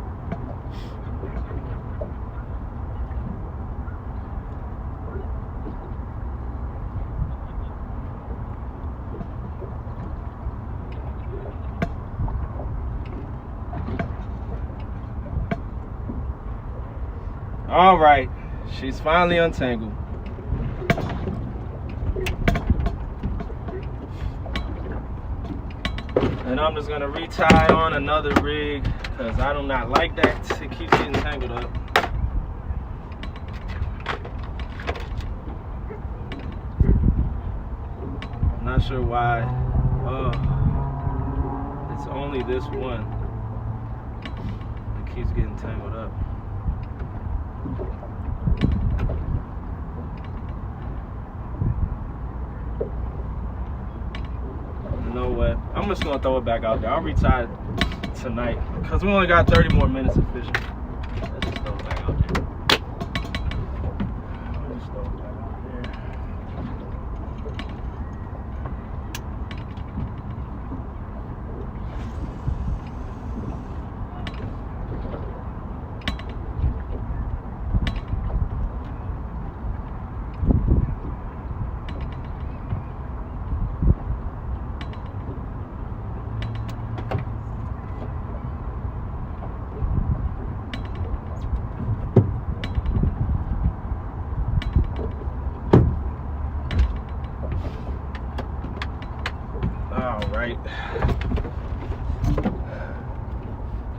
All right, she's finally untangled. And I'm just gonna retie on another rig because I do not like that. It keeps getting tangled up. I'm not sure why. It's only this one. It keeps getting tangled up. You know what? I'm just gonna throw it back out there. I'll retire tonight because we only got 30 more minutes of fishing. Let's just throw it back out there. Let's throw it back out there.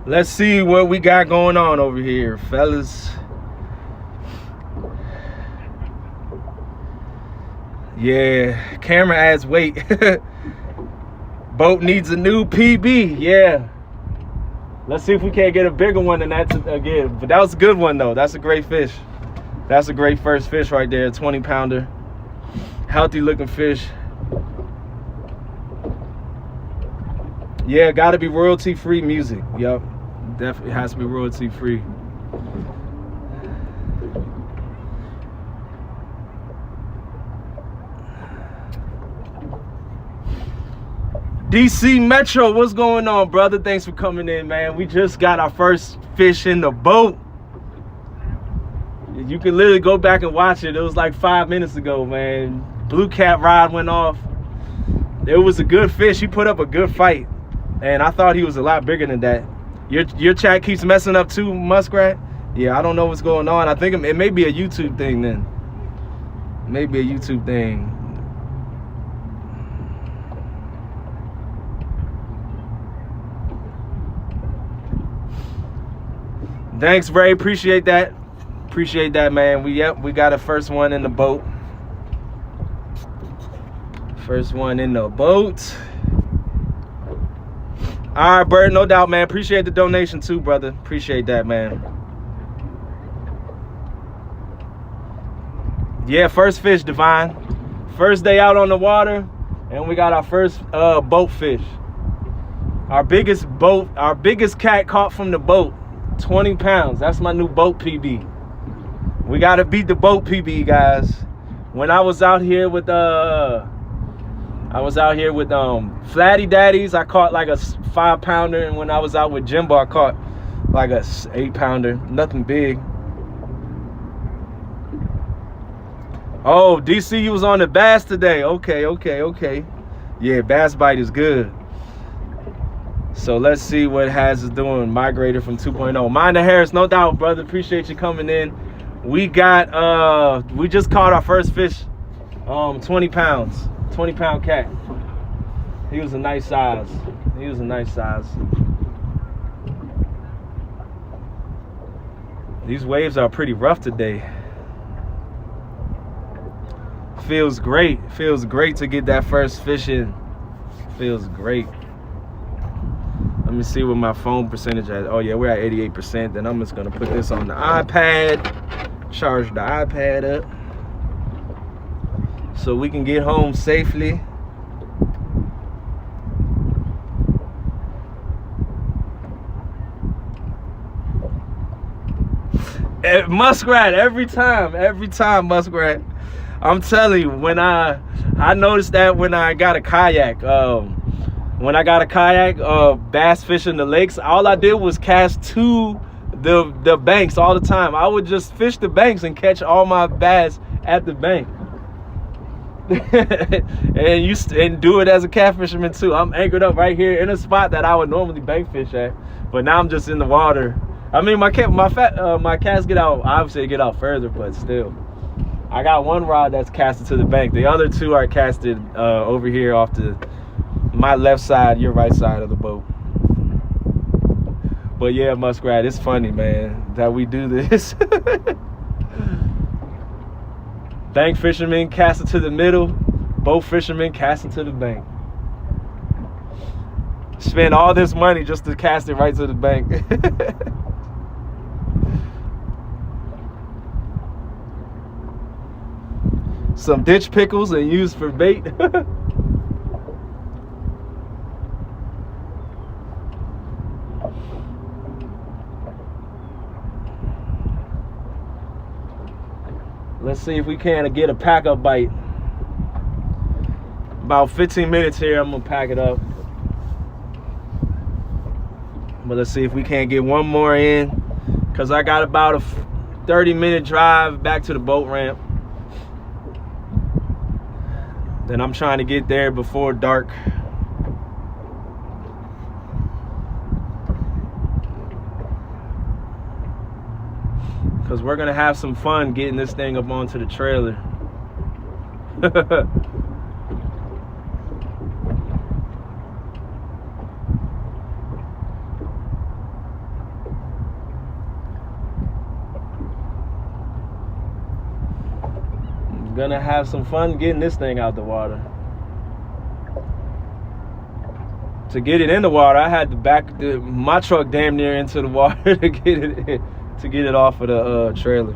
Let's see what we got going on over here, fellas. Yeah, camera adds weight. Boat needs a new PB. Yeah. Let's see if we can't get a bigger one than that again. But that was a good one though. That's a great fish. That's a great first fish right there. 20 pounder. Healthy looking fish. Yeah, gotta be royalty free music. Yep. Definitely has to be royalty free. DC Metro, what's going on, brother? Thanks for coming in, man. We just got our first fish in the boat. You can literally go back and watch it. It was like 5 minutes ago, man. Blue cat rod went off. It was a good fish. He put up a good fight. And I thought he was a lot bigger than that. Your chat keeps messing up too, Muskrat? Yeah, I don't know what's going on. I think it may be a YouTube thing then. Maybe a YouTube thing. Thanks, Ray. Appreciate that. Appreciate that, man. We got a first one in the boat. First one in the boat. All right, Bert, no doubt, man. Appreciate the donation too, brother. Appreciate that, man. Yeah, first fish, Divine. First day out on the water, and we got our first boat fish. Our biggest cat caught from the boat, 20 pounds. That's my new boat PB. We gotta beat the boat PB, guys. When I was out here with Flatty Daddies, I caught like a 5 pounder, and when I was out with Jimbo, I caught like a 8 pounder. Nothing big. Oh, DC, you was on the bass today. Okay. Yeah, bass bite is good. So let's see what Haz is doing. Migrator from 2.0. Minda Harris, no doubt, brother. Appreciate you coming in. We just caught our first fish. 20 pounds. 20-pound cat. He was a nice size. These waves are pretty rough today. Feels great. Feels great to get that first fish in. Feels great. Let me see what my phone percentage is. Oh yeah, we're at 88%. Then I'm just gonna put this on the iPad, charge the iPad up, so we can get home safely. Muskrat every time muskrat. I'm telling you, when I noticed that when I got a kayak, bass fishing the lakes, all I did was cast to the banks all the time. I would just fish the banks and catch all my bass at the bank. and do it as a catfisherman too. I'm anchored up right here in a spot that I would normally bank fish at, but now I'm just in the water. I mean, my cats get out. Obviously, they get out further, but still, I got one rod that's casted to the bank. The other two are casted over here off to my left side, your right side of the boat. But yeah, muskrat, it's funny, man, that we do this. Bank fishermen casting to the middle, boat fishermen casting to the bank. Spend all this money just to cast it right to the bank. Some ditch pickles and used for bait. Let's see if we can get a pack-up bite. About 15 minutes here, I'm gonna pack it up. But let's see if we can't get one more in, because I got about a 30-minute drive back to the boat ramp. Then I'm trying to get there before dark. Because we're going to have some fun getting this thing up onto the trailer. Gonna have some fun getting this thing out the water. To get it in the water, I had to back my truck damn near into the water to get it off of the trailer.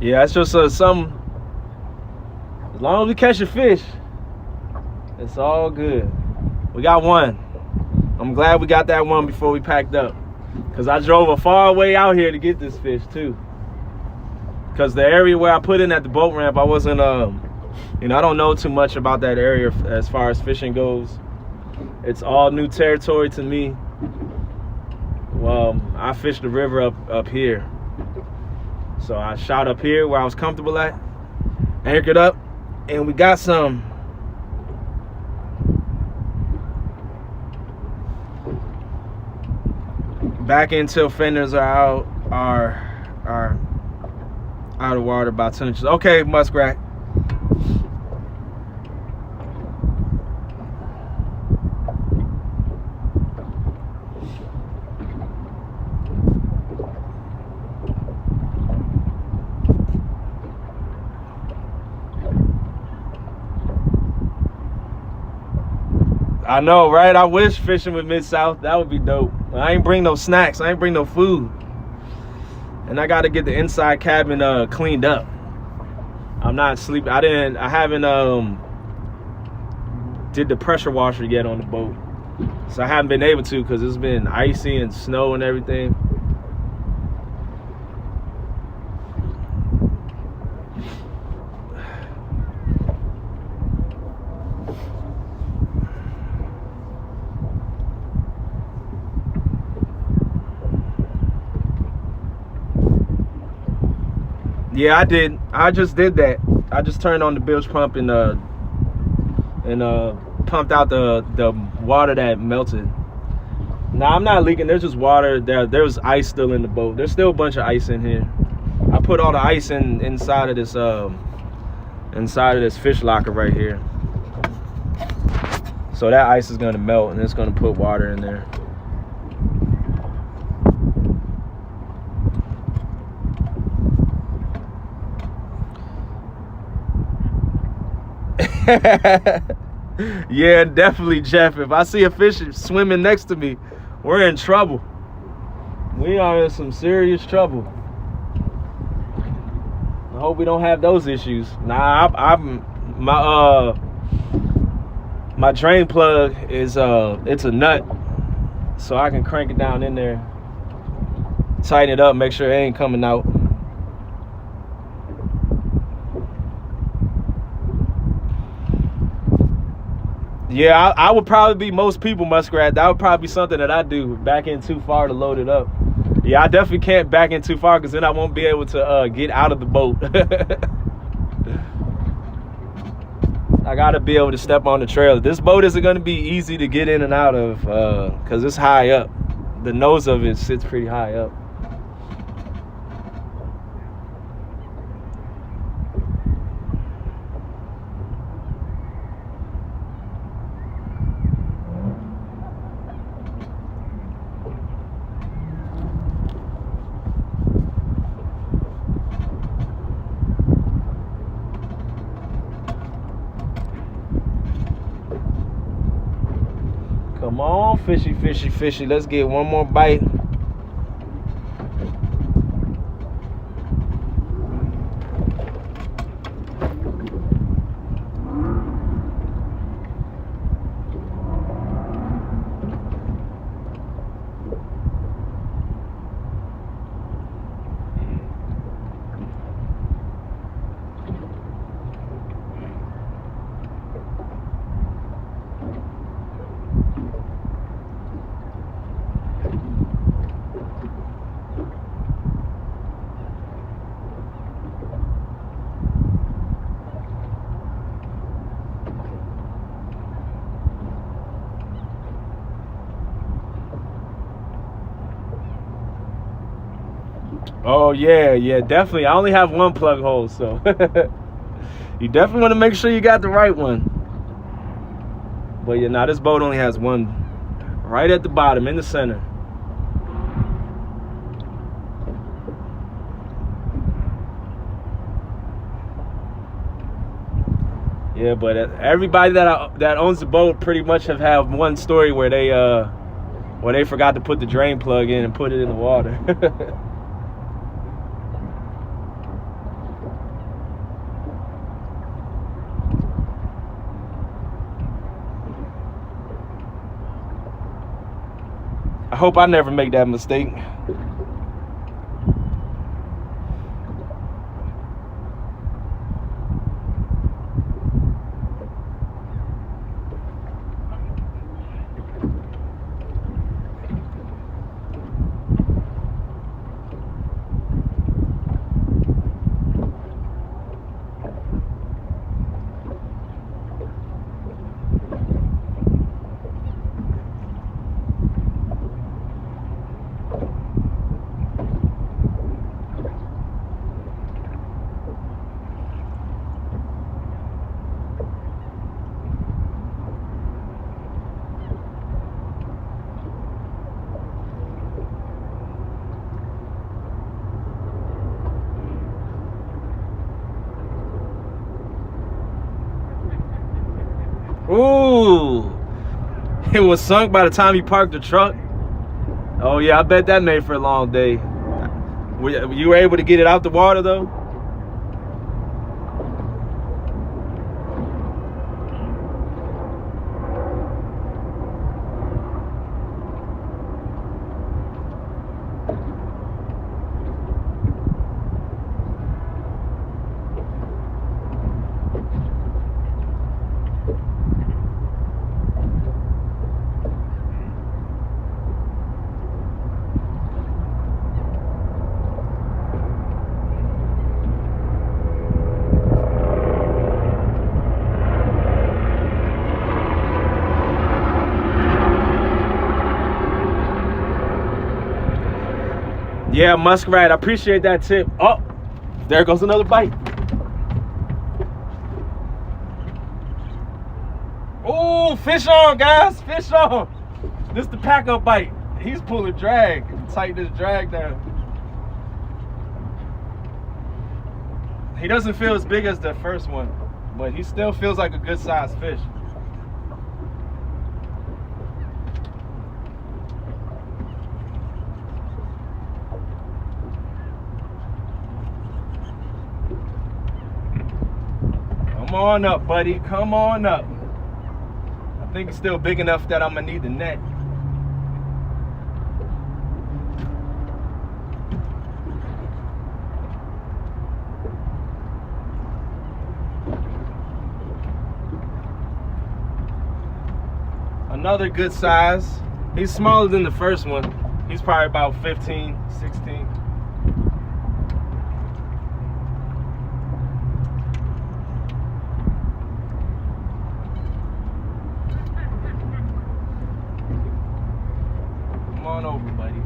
Yeah, it's just some. As long as we catch a fish, it's all good. We got one. I'm glad we got that one before we packed up, because I drove a far way out here to get this fish too. Because the area where I put in at the boat ramp, I wasn't, I don't know too much about that area as far as fishing goes. It's all new territory to me. Well, I fished the river up here. So I shot up here where I was comfortable at, anchored up, and we got some. Back until fenders are out of water about 10 inches. Okay, muskrat. I know, right? I wish fishing with Mid-South. That would be dope. I ain't bring no snacks. I ain't bring no food. And I got to get the inside cabin cleaned up. I'm not sleeping. I haven't did the pressure washer yet on the boat. So I haven't been able to because it's been icy and snow and everything. Yeah, I did. I just did that. I just turned on the bilge pump and pumped out the water that melted. Now I'm not leaking. There's just water. There's ice still in the boat. There's still a bunch of ice in here. I put all the ice inside of this fish locker right here. So that ice is gonna melt and it's gonna put water in there. Yeah, definitely, Jeff. If I see a fish swimming next to me, we're in trouble. We are in some serious trouble. I hope we don't have those issues. Nah, my drain plug is it's a nut, so I can crank it down in there, tighten it up, make sure it ain't coming out. Yeah, I would probably be most people, Muskrat. That would probably be something that I do, back in too far to load it up. Yeah, I definitely can't back in too far because then I won't be able to get out of the boat. I gotta be able to step on the trailer. This boat isn't gonna be easy to get in and out of because it's high up. The nose of it sits pretty high up. Come on, fishy, fishy, fishy. Let's get one more bite. Oh yeah, definitely. I only have one plug hole, so you definitely want to make sure you got the right one. But yeah, now this boat only has one right at the bottom in the center. Yeah, but everybody that owns the boat pretty much have had one story where they forgot to put the drain plug in and put it in the water. I hope I never make that mistake. Ooh, it was sunk by the time you parked the truck. Oh yeah, I bet that made for a long day. You were able to get it out the water though? Yeah, muskrat. I appreciate that tip. Oh, there goes another bite. Oh, fish on, guys. Fish on. This the pack up bite. He's pulling drag. Tighten this drag down. He doesn't feel as big as the first one, but he still feels like a good sized fish. Come on up, buddy. Come on up. I think it's still big enough that I'm gonna need the net. Another good size. He's smaller than the first one. He's probably about 15, 16. Come on over, buddy.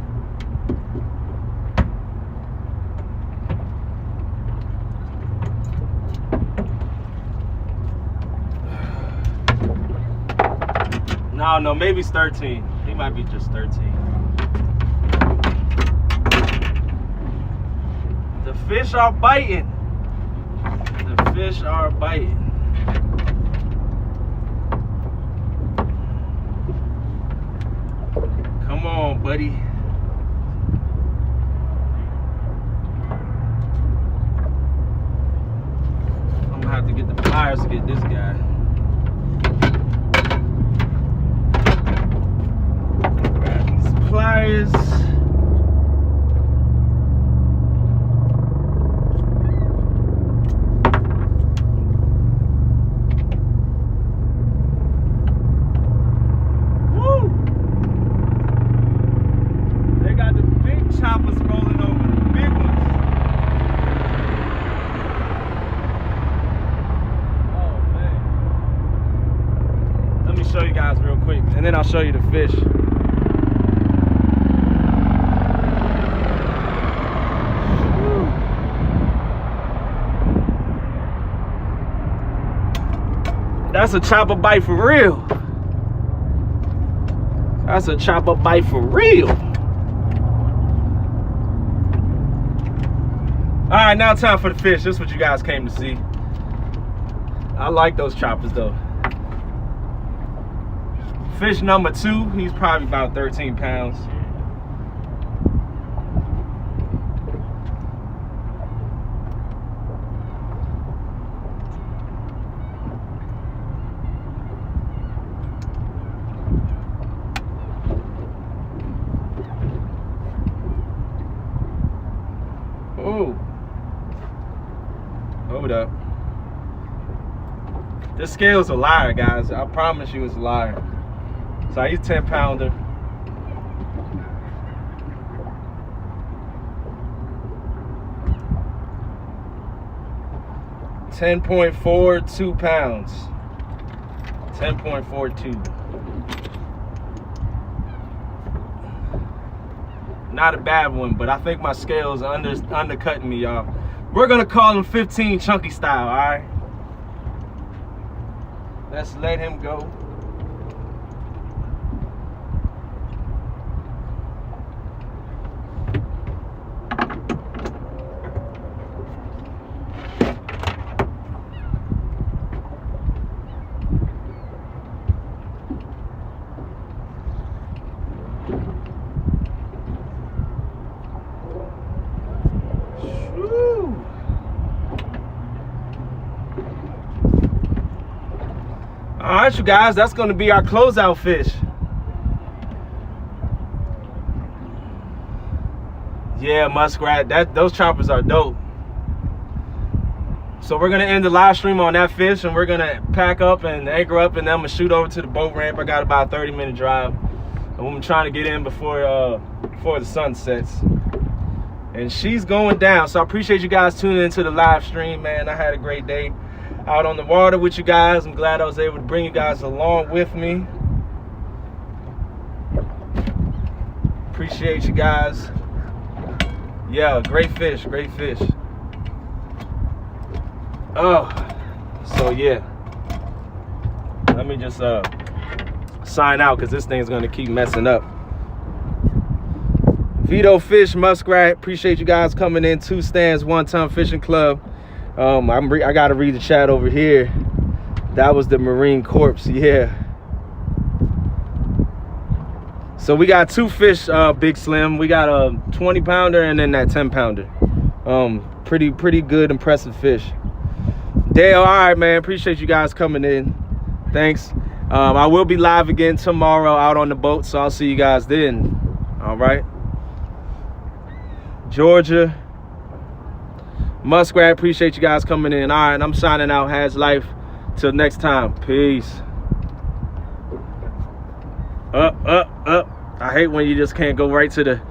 No, maybe it's 13. He might be just 13. The fish are biting. The fish are biting. Come on, buddy. I'm gonna have to get the pliers to get this guy. Pliers. Woo! They got the big choppers rolling over, the big ones. Oh man. Let me show you guys real quick, and then I'll show you the fish. That's a chopper bite for real. That's a chopper bite for real. All right, now time for the fish. This is what you guys came to see. I like those choppers though. Fish number 2, he's probably about 13 pounds. Oh, hold up. This scale's a liar, guys. I promise you it's a liar. So he's 10-pounder. $10.42 pounds. 10.42. Not a bad one, but I think my scale's undercutting me, y'all. We're gonna call him 15 chunky style, all right? Let's let him go. All right, you guys, that's going to be our closeout fish. Yeah, muskrat, those choppers are dope. So we're going to end the live stream on that fish, and we're going to pack up and anchor up, and then I'm going to shoot over to the boat ramp. I got about a 30-minute drive, and I'm trying to get in before the sun sets. And she's going down, so I appreciate you guys tuning into the live stream, man. I had a great day out on the water with you guys. I'm glad I was able to bring you guys along with me. Appreciate you guys. Yeah, great fish, great fish. Oh, so yeah. Let me just sign out because this thing's gonna keep messing up. Vito Fish, Muskrat, appreciate you guys coming in. 2 stands, 1 ton fishing club. I gotta read the chat over here. That was the Marine Corps, yeah. So we got 2 fish, Big Slim. We got a 20 pounder and then that 10 pounder. Pretty good, impressive fish. Dale, all right, man, appreciate you guys coming in. Thanks. I will be live again tomorrow out on the boat, so I'll see you guys then. All right. Georgia, Muskrat, appreciate you guys coming in. All right, I'm signing out. Has life. Till next time. Peace. Up. I hate when you just can't go right to the